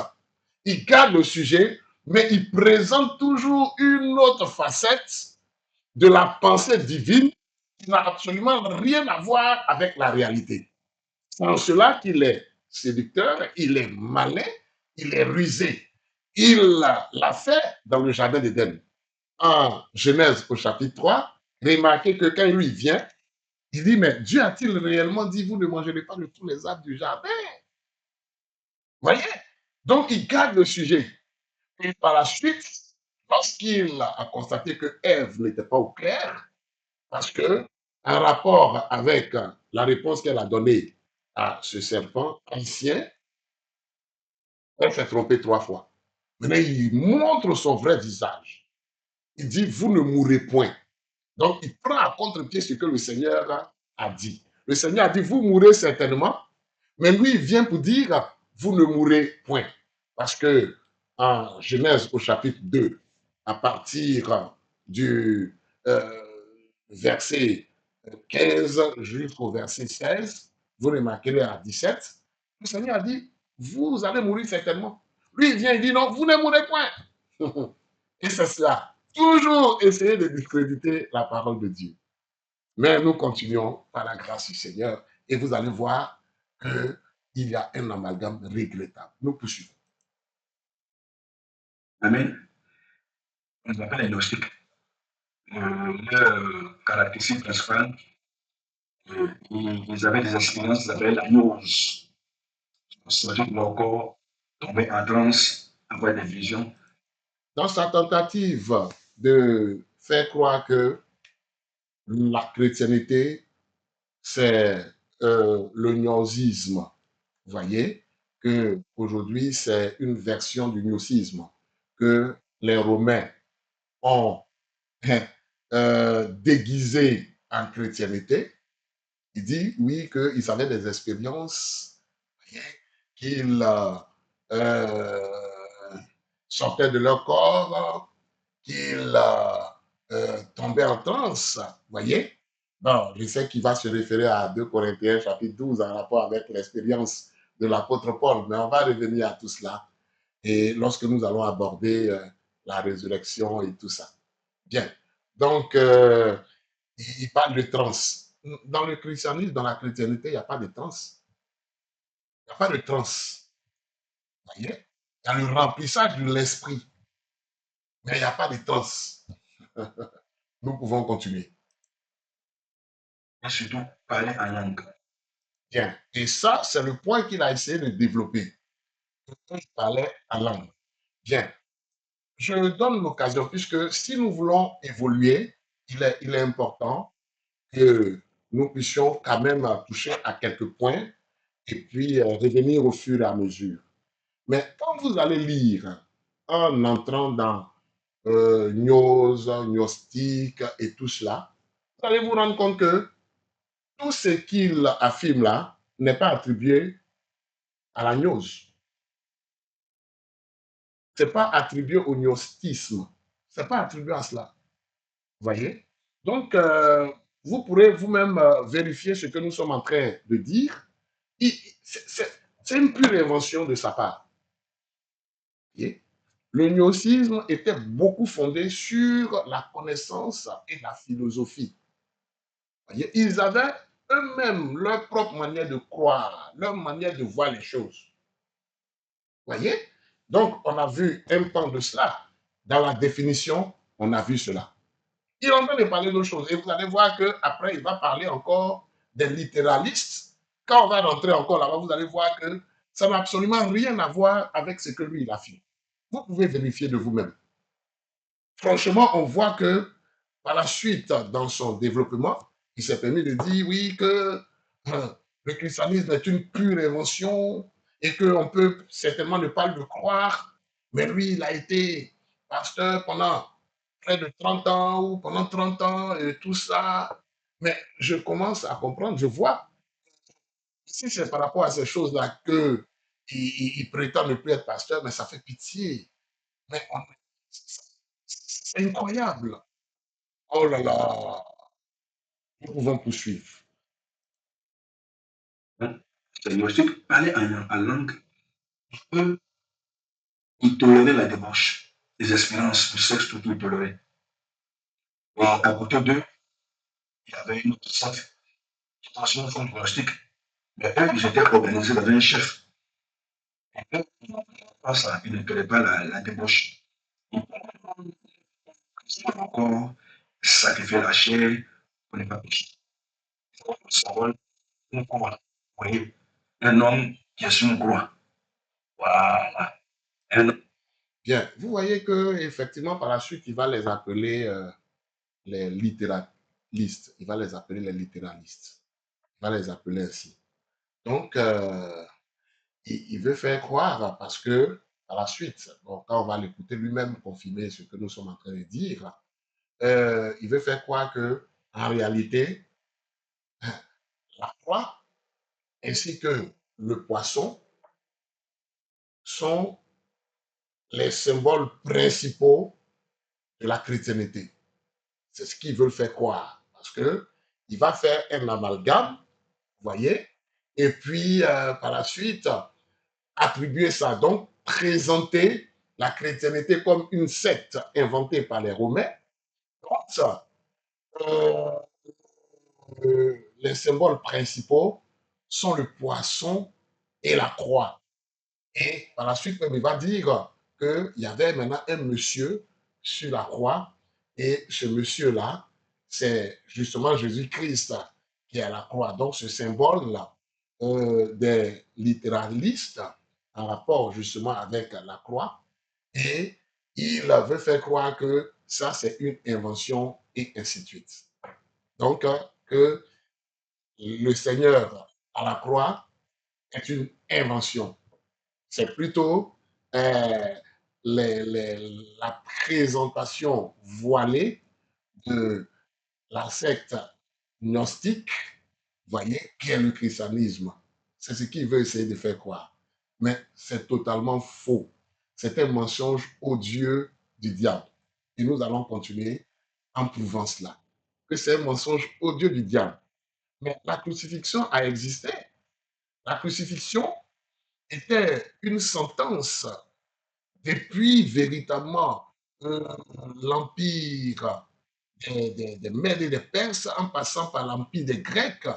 Speaker 1: il garde le sujet, mais il présente toujours une autre facette de la pensée divine qui n'a absolument rien à voir avec la réalité. C'est en cela qu'il est séducteur, il est malin, il est rusé. Il l'a fait dans le jardin d'Éden. En Genèse au chapitre 3, remarquez que quand lui vient, il dit, mais Dieu a-t-il réellement dit, vous ne mangerez pas de tous les arbres du jardin? Vous voyez? Donc, il garde le sujet. Et par la suite, lorsqu'il a constaté que Ève n'était pas au clair, parce que, en rapport avec la réponse qu'elle a donnée à ce serpent ancien, elle s'est trompée 3 fois. Maintenant, il montre son vrai visage. Il dit, vous ne mourrez point. Donc, il prend à contre-pied ce que le Seigneur a dit. Le Seigneur a dit, vous mourrez certainement, mais lui, il vient pour dire, vous ne mourrez point. Parce que en Genèse au chapitre 2, à partir du euh, verset 15 jusqu'au verset 16, vous remarquerez à 17, le Seigneur a dit, vous allez mourir certainement. Lui, il vient, il dit, non, vous ne mourrez point. Et c'est cela. Toujours essayer de discréditer la parole de Dieu. Mais nous continuons par la grâce du Seigneur et vous allez voir qu'il y a un amalgame regrettable. Nous poursuivons.
Speaker 2: Amen. On appelle les gnostiques. Leur caractéristique principale, ils avaient des expériences qu'ils appellent la gnose. C'est-à-dire que leur corps tombait en transe, avoir des visions.
Speaker 1: Dans sa tentative de faire croire que la chrétienté, c'est le gnosisme, vous voyez, que aujourd'hui c'est une version du gnosisme que les Romains ont déguisé en chrétienté. Il dit, oui, qu'ils avaient des expériences, qu'ils sortaient de leur corps, qu'ils tombaient en transe, vous voyez. Bon, je sais qu'il va se référer à 2 Corinthiens chapitre 12 en rapport avec l'expérience de l'apôtre Paul, mais on va revenir à tout cela et lorsque nous allons aborder la résurrection et tout ça. Bien. Donc, il parle de trans. Dans le christianisme, dans la chrétienté, il n'y a pas de trans. Il n'y a pas de trans. Vous voyez? Il y a le remplissage de l'esprit, mais il n'y a pas de trans. Nous pouvons continuer.
Speaker 2: Et surtout, parler en langue.
Speaker 1: Bien. Et ça, c'est le point qu'il a essayé de développer. Il parlait en langue. Bien. Je donne l'occasion, puisque si nous voulons évoluer, il est important que nous puissions quand même toucher à quelques points et puis revenir au fur et à mesure. Mais quand vous allez lire en entrant dans gnose, gnostique et tout cela, vous allez vous rendre compte que tout ce qu'il affirme là n'est pas attribué à la gnose. Ce n'est pas attribué au gnostisme. Ce n'est pas attribué à cela. Vous voyez? Donc, vous pourrez vous-même vérifier ce que nous sommes en train de dire. C'est une pure invention de sa part. Vous voyez? Le gnosticisme était beaucoup fondé sur la connaissance et la philosophie. Vous voyez? Ils avaient eux-mêmes leur propre manière de croire, leur manière de voir les choses. Vous voyez? Donc, on a vu un pan de cela. Dans la définition, on a vu cela. Il est en train de parler d'autres choses. Et vous allez voir qu'après, il va parler encore des littéralistes. Quand on va rentrer encore là-bas, vous allez voir que ça n'a absolument rien à voir avec ce que lui, il affirme. Vous pouvez vérifier de vous-même. Franchement, on voit que par la suite, dans son développement, il s'est permis de dire, oui, que le christianisme est une pure invention et qu'on peut certainement ne pas le croire. Mais lui, il a été pasteur pendant près de 30 ans ou pendant 30 ans et tout ça. Mais je commence à comprendre, je vois, si c'est par rapport à ces choses-là que il prétend ne plus être pasteur, mais ça fait pitié. Mais c'est incroyable. Oh là là, nous pouvons poursuivre.
Speaker 2: Hein. Les gnostiques parlaient en langue. Eux, ils toléraient la débauche, les expériences, le sexe, tout, ils toléraient. Et à côté d'eux, il y avait une autre secte qui était aussi une forme gnostique. Mais eux, ils étaient organisés dans un chef. Et eux, ils ne toléraient pas ça, ils ne toléraient pas la débauche. Ils ont encore sacrifier la chair pour ne pas pécher. Le symbole, une croix. Vous voyez, un homme qui est sur une croix. Voilà. Un homme.
Speaker 1: Bien, vous voyez que effectivement par la suite, il va les appeler les littéralistes. Il va les appeler les littéralistes. Il va les appeler ainsi. Donc, il veut faire croire parce que par la suite, bon, quand on va l'écouter lui-même confirmer ce que nous sommes en train de dire, il veut faire croire que en réalité, la croix ainsi que le poisson sont les symboles principaux de la chrétienté. C'est ce qu'ils veulent faire croire. Parce que il va faire un amalgame, vous voyez, et puis par la suite, attribuer ça, donc présenter la chrétienté comme une secte inventée par les Romains. Donc, euh, les symboles principaux sont le poisson et la croix. Et par la suite, même, il va dire qu'il y avait maintenant un monsieur sur la croix, et ce monsieur-là, c'est justement Jésus-Christ qui est à la croix. Donc, ce symbole-là des littéralistes en rapport justement avec la croix, et il veut faire croire que ça, c'est une invention et ainsi de suite. Donc, que le Seigneur à la croix est une invention. C'est plutôt euh, la présentation voilée de la secte gnostique, voyez, qui est le christianisme. C'est ce qu'il veut essayer de faire croire. Mais c'est totalement faux. C'est un mensonge odieux du diable. Et nous allons continuer en prouvant cela. Que c'est un mensonge odieux du diable. Mais la crucifixion a existé. La crucifixion était une sentence depuis véritablement euh, l'empire des Mèdes et des Perses en passant par l'empire des Grecs, vous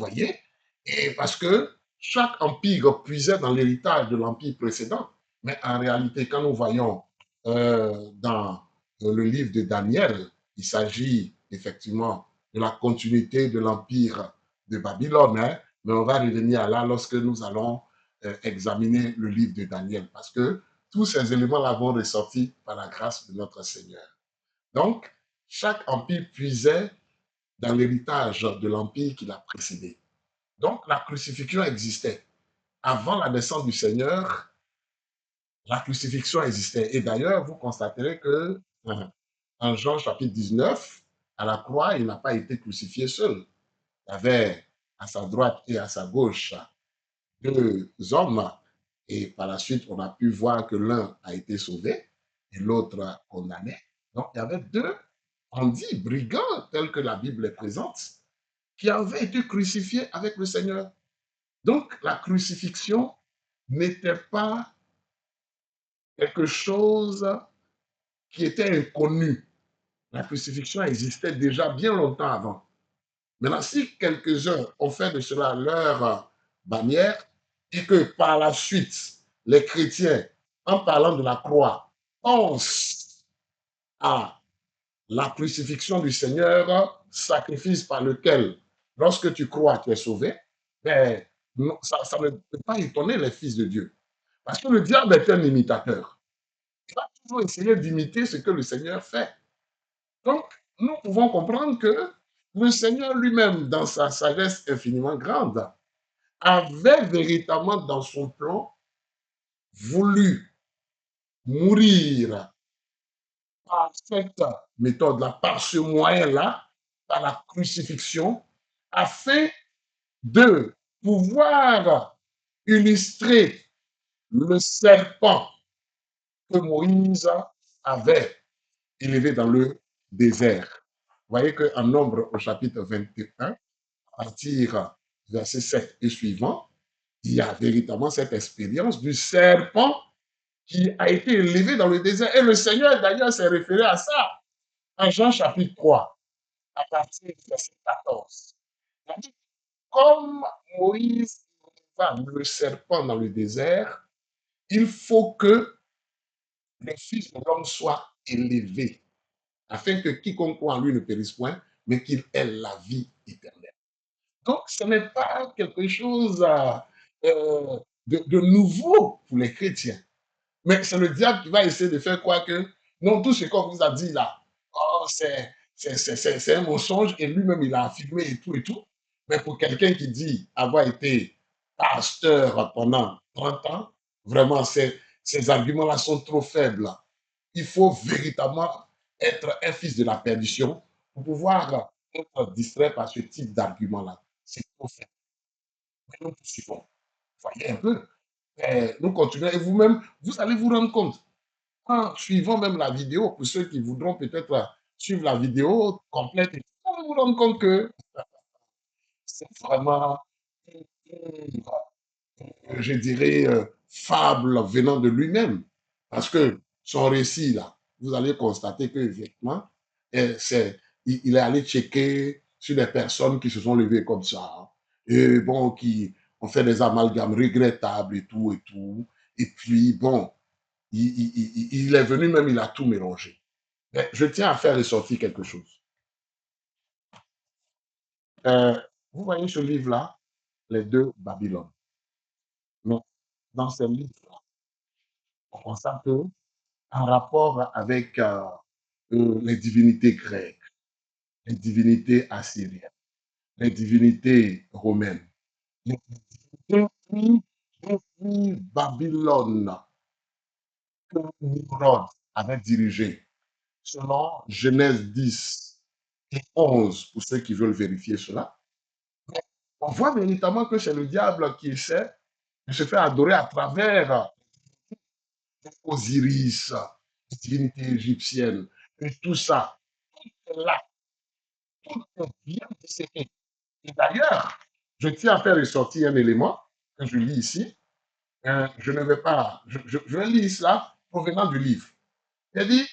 Speaker 1: voyez, et parce que chaque empire puisait dans l'héritage de l'empire précédent. Mais en réalité, quand nous voyons dans le livre de Daniel, il s'agit effectivement de la continuité de l'empire de Babylone, hein, mais on va revenir là lorsque nous allons examiner le livre de Daniel, parce que tous ces éléments-là vont ressortir par la grâce de notre Seigneur. Donc, chaque empire puisait dans l'héritage de l'empire qui l'a précédé. Donc, la crucifixion existait. Avant la naissance du Seigneur, la crucifixion existait. Et d'ailleurs, vous constaterez que en Jean chapitre 19, à la croix, il n'a pas été crucifié seul. Il y avait à sa droite et à sa gauche deux hommes. Et par la suite, on a pu voir que l'un a été sauvé et l'autre condamné. Donc, il y avait deux, on dit, brigands, tels que la Bible les présente, qui avaient été crucifiés avec le Seigneur. Donc, la crucifixion n'était pas quelque chose qui était inconnu. La crucifixion existait déjà bien longtemps avant. Maintenant, si quelques-uns ont fait de cela leur bannière et que par la suite, les chrétiens, en parlant de la croix, pensent à la crucifixion du Seigneur, sacrifice par lequel, lorsque tu crois, tu es sauvé, mais non, ça ne peut pas étonner les fils de Dieu. Parce que le diable est un imitateur. Il va toujours essayer d'imiter ce que le Seigneur fait. Donc, nous pouvons comprendre que le Seigneur lui-même, dans sa sagesse infiniment grande, avait véritablement dans son plan voulu mourir par cette méthode-là, par ce moyen-là, par la crucifixion, afin de pouvoir illustrer le serpent que Moïse avait élevé dans le désert. Vous voyez qu'en Nombre au chapitre 21, à partir du verset 7 et suivant, il y a véritablement cette expérience du serpent qui a été élevé dans le désert. Et le Seigneur, d'ailleurs, s'est référé à ça en Jean chapitre 3, à partir du verset 14. Il a dit, comme Moïse éleva le serpent dans le désert, il faut que le Fils de l'homme soit élevé, afin que quiconque croit en lui ne périsse point, mais qu'il ait la vie éternelle. Donc, ce n'est pas quelque chose de nouveau pour les chrétiens. Mais c'est le diable qui va essayer de faire croire que non, tout ce qu'on vous a dit là, oh, c'est un mensonge et lui-même il a affirmé et tout et tout. Mais pour quelqu'un qui dit avoir été pasteur pendant 30 ans, vraiment, ces arguments-là sont trop faibles. Il faut véritablement être un fils de la perdition pour pouvoir être distrait par ce type d'argument-là. C'est trop faible. Mais nous poursuivons. Voyez un peu. Nous continuons et vous-même, vous allez vous rendre compte. en suivant même la vidéo, pour ceux qui voudront peut-être suivre la vidéo complète, on vous rend compte que c'est vraiment, je dirais, fable venant de lui-même. Parce que son récit, là, vous allez constater que, effectivement, il est allé checker sur des personnes qui se sont levées comme ça, et bon, qui ont fait des amalgames regrettables et tout, et tout. Et puis, bon, il est venu même, il a tout mélangé. Mais je tiens à faire ressortir quelque chose. Euh, vous voyez ce livre-là, Les deux Babylone. Mais dans ce livre, on constate que en rapport avec les divinités grecques, les divinités assyriennes, les divinités romaines, les depuis, depuis Babylone que Nimrod avait dirigé, selon Genèse 10 et 11, pour ceux qui veulent vérifier cela, on voit véritablement que c'est le diable qui essaie de se faire adorer à travers Osiris, les divinités égyptiennes, et tout ça. Là, tout est bien disséqué. Et d'ailleurs, je tiens à faire ressortir un élément que je lis ici. Je ne vais pas, je lis cela provenant du livre. Il dit,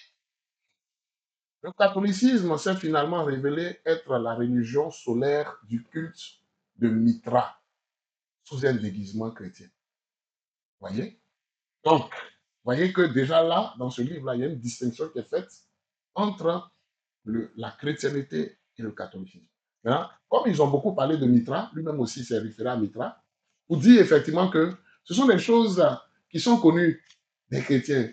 Speaker 1: le catholicisme s'est finalement révélé être la religion solaire du culte de Mitra sous un déguisement chrétien. Vous voyez? Donc, vous voyez que déjà là, dans ce livre-là, il y a une distinction qui est faite entre la chrétienté et le catholicisme. Maintenant, comme ils ont beaucoup parlé de Mitra, lui-même aussi s'est référé à Mitra, pour dire effectivement que ce sont des choses qui sont connues des chrétiens.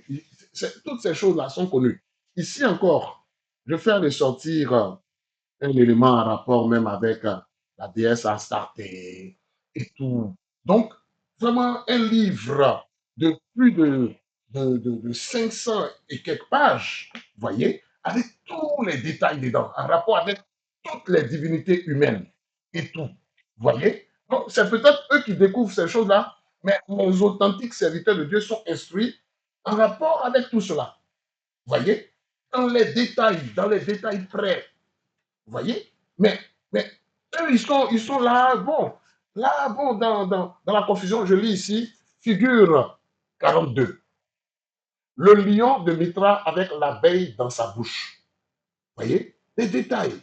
Speaker 1: Toutes ces choses-là sont connues. Ici encore, je fais ressortir un élément en rapport même avec la déesse Astarté et tout. Donc, vraiment un livre de plus de 500 et quelques pages, vous voyez, avec tous les détails dedans, en rapport avec toutes les divinités humaines et tout. Vous voyez? Donc, c'est peut-être eux qui découvrent ces choses-là, mais les authentiques serviteurs de Dieu sont instruits en rapport avec tout cela. Vous voyez? Dans les détails près. Vous voyez? Mais eux, ils sont là, bon, dans la confusion, je lis ici, figure 42. Le lion de Mitra avec l'abeille dans sa bouche. Vous voyez? Les détails.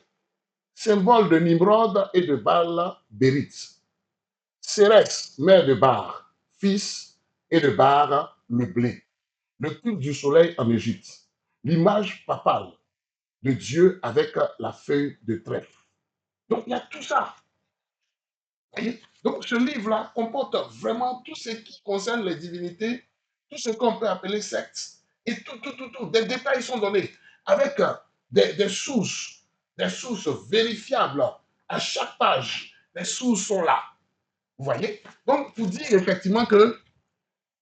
Speaker 1: Symbole de Nimrod et de Baal Bérit. Cérès, mère de Bar, fils, et de Bar, le blé. Le culte du soleil en Égypte. L'image papale de Dieu avec la feuille de trèfle. Donc, il y a tout ça. Voyez. Donc, ce livre-là comporte vraiment tout ce qui concerne les divinités, tout ce qu'on peut appeler sectes, et tout. Des détails sont donnés avec des sources vérifiables à chaque page. Les sources sont là. Vous voyez? Donc, pour dire effectivement que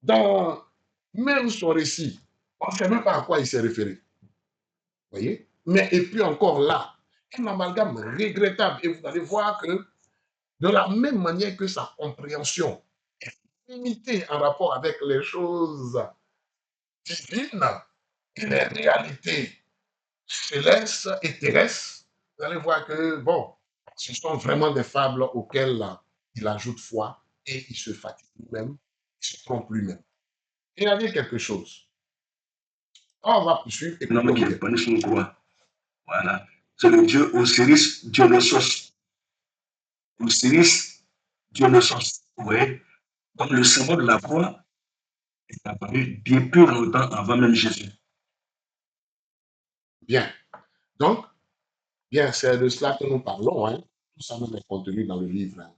Speaker 1: dans même son récit, on ne sait même pas à quoi il s'est référé. Vous voyez? Mais, et puis encore là, un amalgame regrettable. Et vous allez voir que de la même manière que sa compréhension est limitée en rapport avec les choses divines et les réalités célestes et terrestres, vous allez voir que, bon, ce sont vraiment des fables auxquelles il ajoute foi et il se fatigue lui-même, il se trompe lui-même. Il a dit quelque chose. On va poursuivre,
Speaker 2: Un homme
Speaker 1: écoutons
Speaker 2: qui est
Speaker 1: bien.
Speaker 2: puni son croix. Voilà. C'est le dieu Osiris Dionysos. Osiris Dionysos. Vous voyez? Donc le symbole de la croix est apparu bien plus longtemps avant même Jésus.
Speaker 1: Bien. Donc, bien, c'est de cela que nous parlons. Hein. Tout ça même est contenu dans le livre. Hein.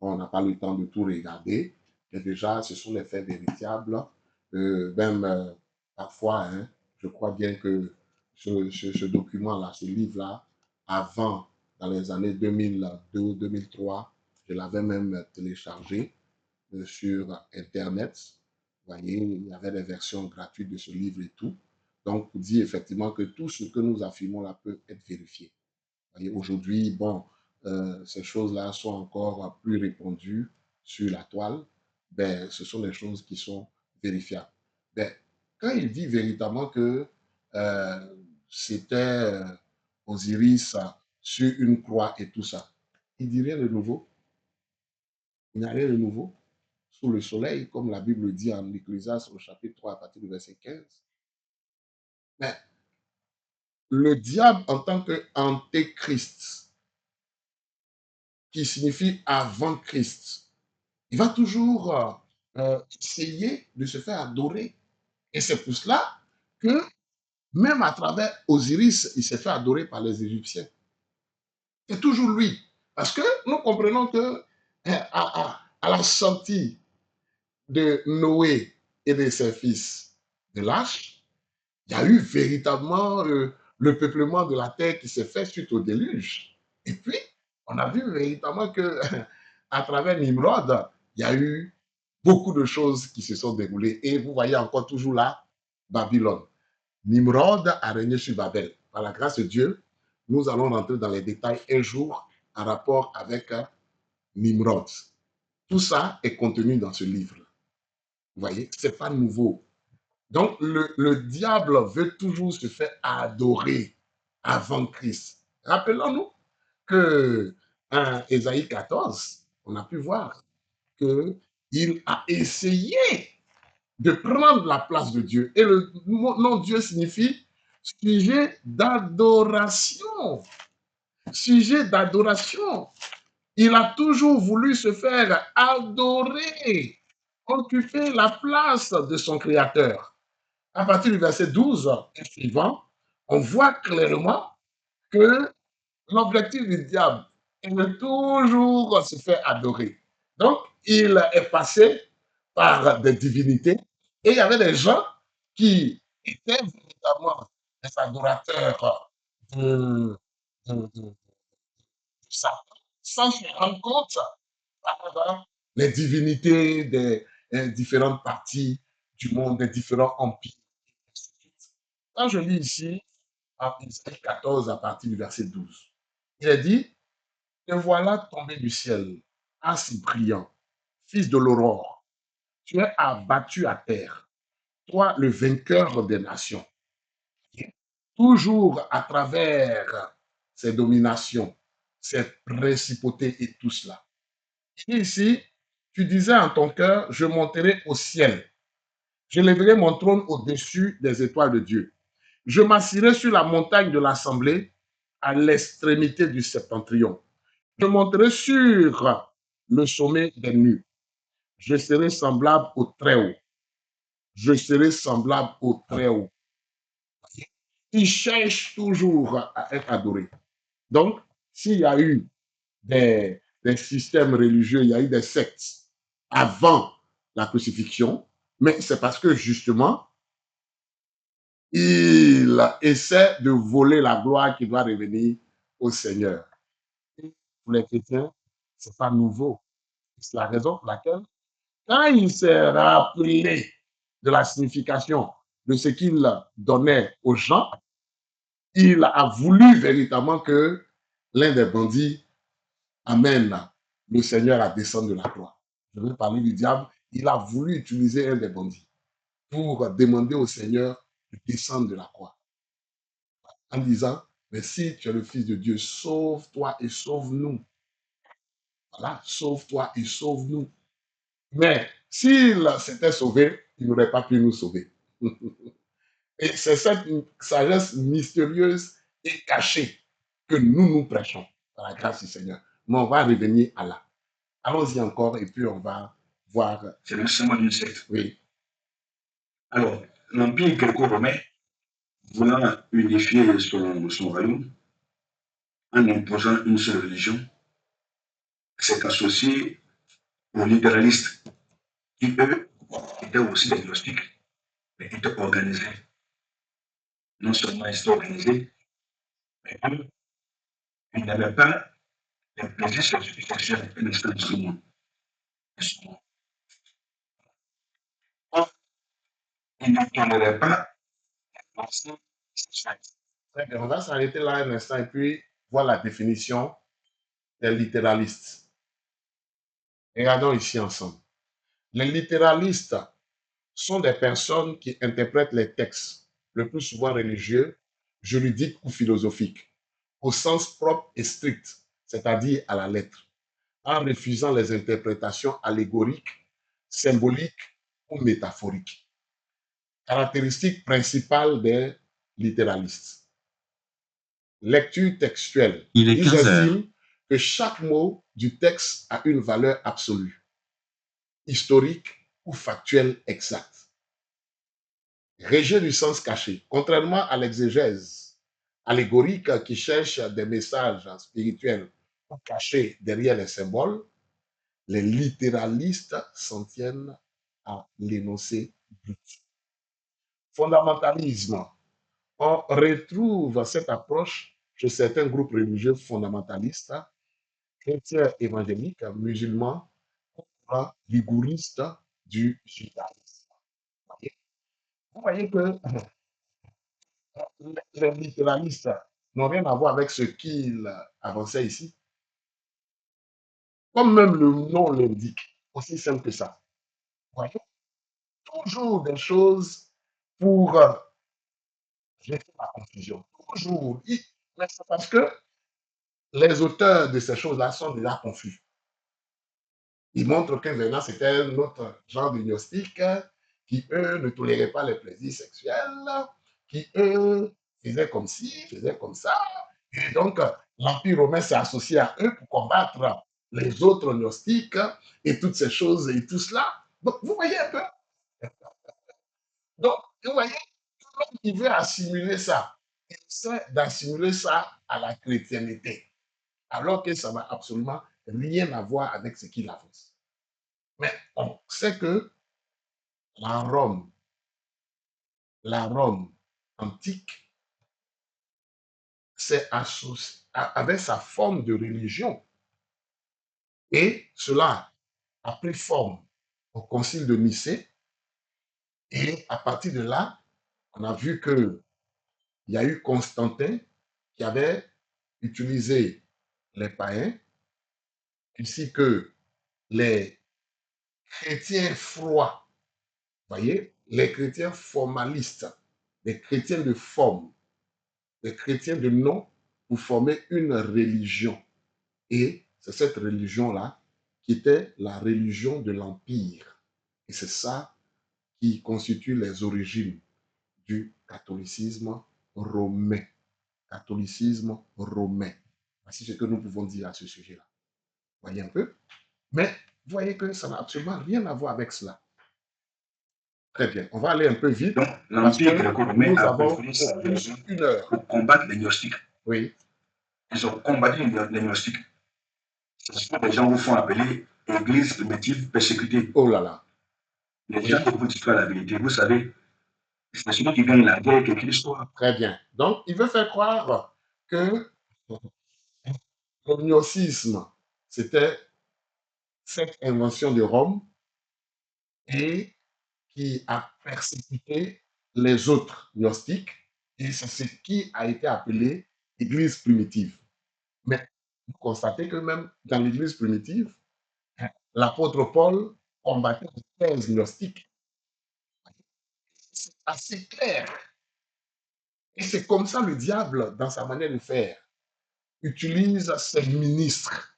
Speaker 1: On n'a pas le temps de tout regarder, mais déjà, ce sont les faits véritables. Même parfois, hein, je crois bien que ce document-là, ce livre-là, avant, dans les années 2002-2003, je l'avais même téléchargé sur Internet. Vous voyez, il y avait des versions gratuites de ce livre et tout. Donc, on dit effectivement que tout ce que nous affirmons là peut être vérifié. Et aujourd'hui, bon, ces choses-là sont encore plus répandues sur la toile. Ben, ce sont des choses qui sont vérifiables. Ben, quand il dit véritablement que euh, c'était Osiris sur une croix et tout ça, il dit rien de nouveau. Il n'y a rien de nouveau sous le soleil, comme la Bible dit en Ecclésiaste au chapitre 3 à partir du verset 15. Mais le diable en tant qu'antéchrist, qui signifie avant Christ, il va toujours essayer de se faire adorer. Et c'est pour cela que même à travers Osiris, il s'est fait adorer par les Égyptiens. C'est toujours lui. Parce que nous comprenons que à la sortie de Noé et de ses fils de l'Arche, il y a eu véritablement le peuplement de la terre qui s'est fait suite au déluge. Et puis, on a vu véritablement que à travers Nimrod, il y a eu beaucoup de choses qui se sont déroulées. Et vous voyez encore toujours là, Babylone. Nimrod a régné sur Babel. Par la grâce de Dieu, nous allons rentrer dans les détails un jour en rapport avec Nimrod. Tout ça est contenu dans ce livre. Vous voyez, ce n'est pas nouveau. Donc, le diable veut toujours se faire adorer avant Christ. Rappelons-nous que en Ésaïe 14, on a pu voir qu'il a essayé de prendre la place de Dieu. Et le nom Dieu signifie sujet d'adoration. Sujet d'adoration. Il a toujours voulu se faire adorer, occuper la place de son Créateur. À partir du verset 12 et suivant, on voit clairement que l'objectif du diable est de toujours se faire adorer. Donc, il est passé par des divinités et il y avait des gens qui étaient véritablement des adorateurs de, de Satan sans se rendre compte par les divinités des différentes parties du monde, des différents empires. Quand je lis ici, en Isaïe 14 à partir du verset 12, il est dit: te voilà tombé du ciel, ainsi brillant, fils de l'aurore. Tu es abattu à terre, toi le vainqueur des nations. Toujours à travers ces dominations, ces principautés et tout cela. Et ici, tu disais en ton cœur, je monterai au ciel, je lèverai mon trône au-dessus des étoiles de Dieu. Je m'assirai sur la montagne de l'assemblée à l'extrémité du septentrion. Je monterai sur le sommet des nues. Je serai semblable au Très-Haut. Je serai semblable au Très-Haut. Il cherche toujours à être adoré. Donc, s'il y a eu des systèmes religieux, il y a eu des sectes avant la crucifixion, mais c'est parce que justement, il essaie de voler la gloire qui doit revenir au Seigneur. Pour les chrétiens, ce n'est pas nouveau. C'est la raison pour laquelle, quand il s'est rappelé de la signification de ce qu'il donnait aux gens, il a voulu véritablement que l'un des bandits amène le Seigneur à descendre de la croix. Je veux parler du diable. Il a voulu utiliser un des bandits pour demander au Seigneur de descendre de la croix en disant, mais si tu es le Fils de Dieu, sauve-toi et sauve-nous. Voilà, sauve-toi et sauve-nous. Mais s'il s'était sauvé, il n'aurait pas pu nous sauver. Et c'est cette sagesse mystérieuse et cachée que nous prêchons par la grâce du Seigneur. Mais on va revenir à là. Allons-y encore et puis on va voir.
Speaker 2: C'est le symbole d'une secte.
Speaker 1: Oui.
Speaker 2: Alors, l'Empire gréco-romain, voulant unifier son royaume en imposant une seule religion, s'est associé aux libéralistes, qui eux étaient aussi des gnostiques, mais étaient organisés. Non seulement ils étaient organisés, mais eux, ils n'avaient pas les plaisirs sexuels et l'instinct du monde. Ils ne toléraient pas l'ancien sexuel.
Speaker 1: On va s'arrêter là un instant et puis voir la définition des littéralistes. Regardons ici ensemble. Les littéralistes sont des personnes qui interprètent les textes, le plus souvent religieux, juridiques ou philosophiques, au sens propre et strict, c'est-à-dire à la lettre, en refusant les interprétations allégoriques, symboliques ou métaphoriques. Caractéristique principale des littéralistes. Lecture textuelle.
Speaker 2: Il est
Speaker 1: Ils
Speaker 2: 15 heures.
Speaker 1: estiment que chaque mot du texte a une valeur absolue, historique ou factuelle exacte. Rejet du sens caché. Contrairement à l'exégèse allégorique qui cherche des messages spirituels ou cachés derrière les symboles, les littéralistes s'en tiennent à l'énoncé brut. Fondamentalisme. On retrouve cette approche chez certains groupes religieux fondamentalistes, chrétiens évangéliques, musulmans, rigoristes du judaïsme. Vous voyez que les littéralistes n'ont rien à voir avec ce qu'ils avançaient ici. Comme même le nom l'indique, aussi simple que ça. Vous voyez, toujours des choses pour jeter la confusion. Toujours. Mais c'est parce que les auteurs de ces choses-là sont déjà confus. Ils montrent que maintenant, c'était un autre genre de gnostique qui, eux, ne toléraient pas les plaisirs sexuels, qui, eux, faisaient comme ci, faisaient comme ça. Et donc, l'Empire romain s'est associé à eux pour combattre les autres gnostiques et toutes ces choses et tout cela. Donc, vous voyez un peu. Donc, vous voyez, l'homme qui veut assimiler ça, il essaie d'assimiler ça à la chrétienté, alors que ça n'a absolument rien à voir avec ce qu'il avance. Mais on sait que la Rome, la Rome antique, avait sa forme de religion. Et cela a pris forme au concile de Nicée. Et à partir de là, on a vu qu'il y a eu Constantin qui avait utilisé les païens, ainsi que les chrétiens froids, voyez, les chrétiens formalistes, les chrétiens de forme, les chrétiens de nom pour former une religion. Et c'est cette religion-là qui était la religion de l'Empire. Et c'est ça qui constitue les origines du catholicisme romain. Catholicisme romain. Voici ce que nous pouvons dire à ce sujet-là. Voyez un peu. Mais voyez que ça n'a absolument rien à voir avec cela. Très bien. On va aller un peu vite.
Speaker 2: Donc,
Speaker 1: Parce
Speaker 2: l'Empire
Speaker 1: que
Speaker 2: gréco-romain
Speaker 1: nous
Speaker 2: a
Speaker 1: avons
Speaker 2: préféré servir
Speaker 1: plus une heure.
Speaker 2: pour combattre les gnostiques.
Speaker 1: Oui.
Speaker 2: Ils ont combattu les gnostiques. C'est ce que les gens vous font appeler église primitive persécutée.
Speaker 1: Oh là là.
Speaker 2: Les
Speaker 1: Oui.
Speaker 2: gens qui vous disent pas la vérité, vous savez, c'est celui qui gagne la guerre qui écrit l'histoire.
Speaker 1: Très bien. Donc, il veut faire croire que le gnosticisme, c'était cette invention de Rome et qui a persécuté les autres gnostiques. Et c'est ce qui a été appelé Église primitive. Mais vous constatez que même dans l'Église primitive, l'apôtre Paul combattait les thèses gnostiques. C'est assez clair. Et c'est comme ça le diable, dans sa manière de faire, utilise ses ministres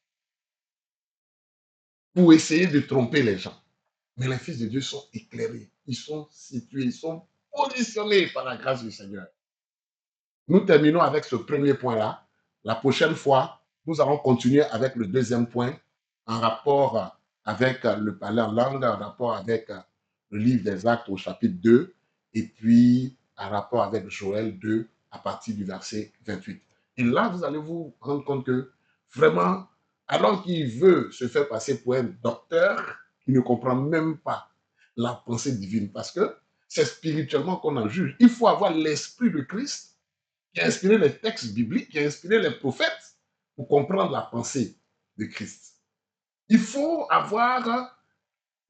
Speaker 1: pour essayer de tromper les gens. Mais les fils de Dieu sont éclairés, ils sont situés, ils sont positionnés par la grâce du Seigneur. Nous terminons avec ce premier point-là. La prochaine fois, nous allons continuer avec le deuxième point en rapport avec le parler en langue, en rapport avec le livre des Actes au chapitre 2 et puis en rapport avec Joël 2 à partir du verset 28. Et là, vous allez vous rendre compte que vraiment, alors qu'il veut se faire passer pour un docteur, il ne comprend même pas la pensée divine parce que c'est spirituellement qu'on en juge. Il faut avoir l'esprit de Christ qui a inspiré les textes bibliques, qui a inspiré les prophètes pour comprendre la pensée de Christ. Il faut avoir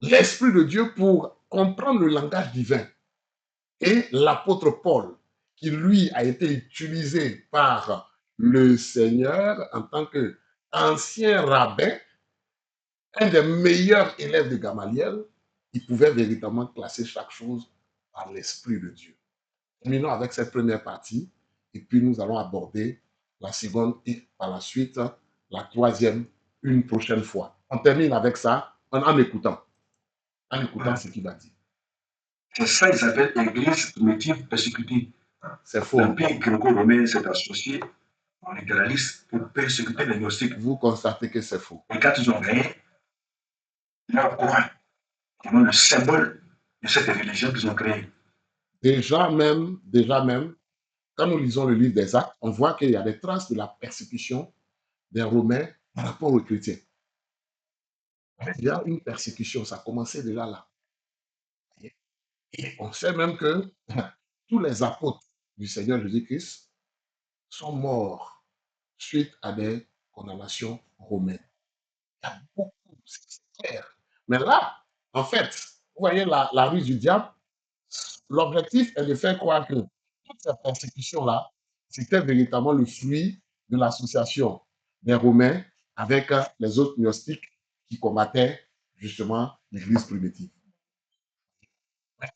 Speaker 1: l'Esprit de Dieu pour comprendre le langage divin. Et l'apôtre Paul, qui lui a été utilisé par le Seigneur en tant qu'ancien rabbin, un des meilleurs élèves de Gamaliel, il pouvait véritablement classer chaque chose par l'Esprit de Dieu. Terminons avec cette première partie et puis nous allons aborder la seconde et par la suite la troisième une prochaine fois. On termine avec ça en écoutant
Speaker 2: Voilà.
Speaker 1: ce qu'il va dire.
Speaker 2: C'est ça qu'ils appellent Église primitive persécutée.
Speaker 1: C'est faux.
Speaker 2: L'Empire gréco-romain s'est associé aux libéralistes pour persécuter les gnostiques.
Speaker 1: Vous constatez que c'est faux.
Speaker 2: Et quand ils ont gagné, leur Coran, qui est le symbole de cette religion qu'ils ont créée.
Speaker 1: Déjà même, quand nous lisons le livre des Actes, on voit qu'il y a des traces de la persécution des Romains par rapport aux chrétiens. Il y a une persécution, ça a commencé déjà là. Et on sait même que tous les apôtres du Seigneur Jésus-Christ sont morts suite à des condamnations romaines. Il y a beaucoup, c'est clair. Mais là, en fait, vous voyez la ruse du diable, l'objectif est de faire croire que toute cette persécution-là, c'était véritablement le fruit de l'association des Romains avec les autres gnostiques qui combattaient justement l'Église primitive.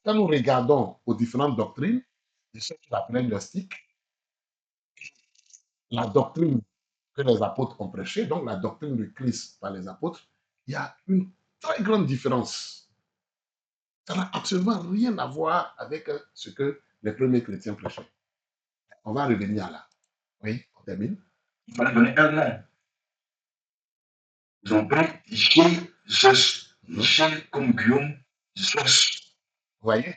Speaker 1: Quand nous regardons aux différentes doctrines de ceux qui l'appelaient gnostiques, la doctrine que les apôtres ont prêchée, donc la doctrine de Christ par les apôtres, il y a une très grande différence. Ça n'a absolument rien à voir avec ce que les premiers chrétiens prêchaient. On va revenir là. Oui, on termine.
Speaker 2: Il fallait donner un nom. Ils ont pris Jésus. G comme Guillaume, Zeus.
Speaker 1: Vous voyez?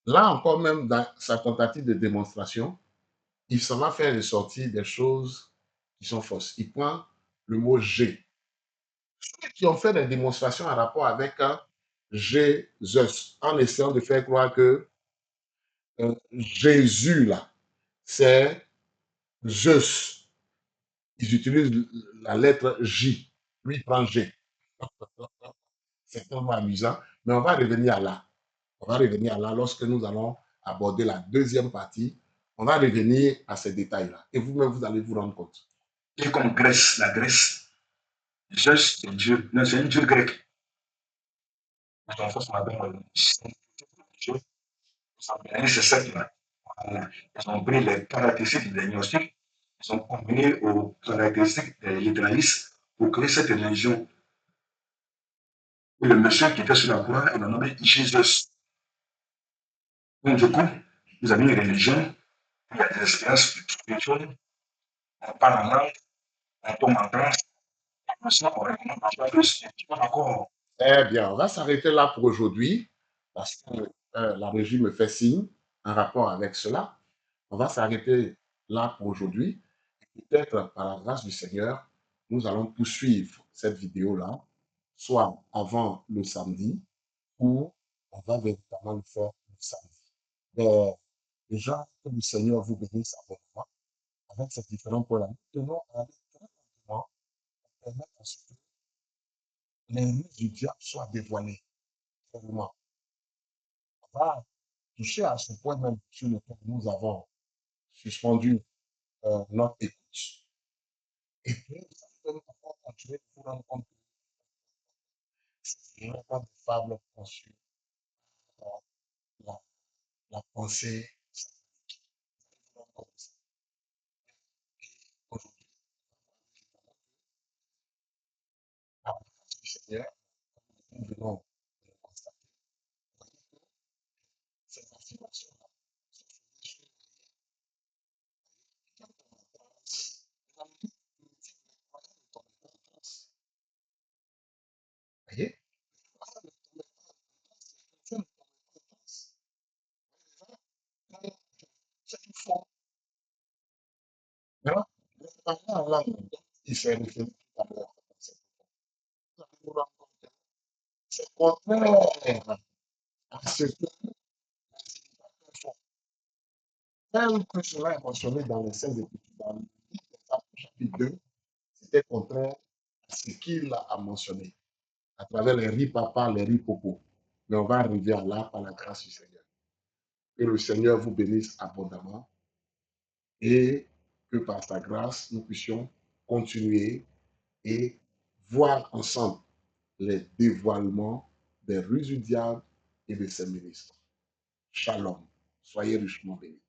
Speaker 1: Là encore, même dans sa tentative de démonstration, il s'en va faire ressortir des choses qui sont fausses. Il prend le mot G. Ceux qui ont fait des démonstrations en rapport avec Jésus, en essayant de faire croire que Jésus, là, c'est Zeus. Ils utilisent la lettre J. Lui, il prend G. C'est tellement amusant. Mais on va revenir là. On va revenir là lorsque nous allons aborder la deuxième partie. On va revenir à ces détails-là. Et vous-même, vous allez vous rendre compte.
Speaker 2: Et comme Grèce, la Grèce, Zeus, c'est Dieu. Non, c'est un Dieu grec. C'est ça qui va. Ils ont pris les caractéristiques des gnostiques, ils ont combiné aux caractéristiques des littéralistes pour créer cette religion. Et le monsieur qui était sur la croix, il a nommé Jésus. Donc, du coup, vous avez une religion, il y a des expériences spirituelles, on parle en langue, on tombe en transe, on sent qu'on est plus. Encore.
Speaker 1: Eh bien, on va s'arrêter là pour aujourd'hui parce que la régie me fait signe en rapport avec cela. On va s'arrêter là pour aujourd'hui. Peut-être par la grâce du Seigneur, nous allons poursuivre cette vidéo-là, soit avant le samedi, ou on va véritablement le faire le samedi. Mais déjà, que le Seigneur vous bénisse abondamment avec ces différents points-là. Nous tenons à aller très rapidement pour permettre à ce que les ruses du diable soient dévoilées. Vraiment. On va toucher à ce point même sur lequel nous avons suspendu notre écoute. Et puis, nous allons encore continuer de vous rendre compte que ce n'est pas de fable conçue par la, la pensée aujourd'hui. À la grâce du Seigneur, nous venons de le constater. Ces affirmations-là sont fondées sur les tendances. La lutte primitive des croyants ne tombait pas en transe. Vous voyez? Les croyants ne tombaient pas en transe, les chrétiens ne tombaient pas en transe. Déjà, c'est du faux. Maintenant, le parler en langue, il s'est référé tout à l'heure. Vous allez vous rendre compte que c'est contraire à ce que les éducateurs font. Tel que cela est mentionné dans les 16 Écritures, dans le livre des Actes, chapitre 2, c'était contraire à ce qu'il a mentionné, à travers les riz papa, les riz popo. Mais on va arriver à là par la grâce du Seigneur. Que le Seigneur vous bénisse abondamment et que par sa grâce, nous puissions continuer et voir ensemble les dévoilements des ruses du diable et de ses ministres. Shalom. Soyez richement bénis.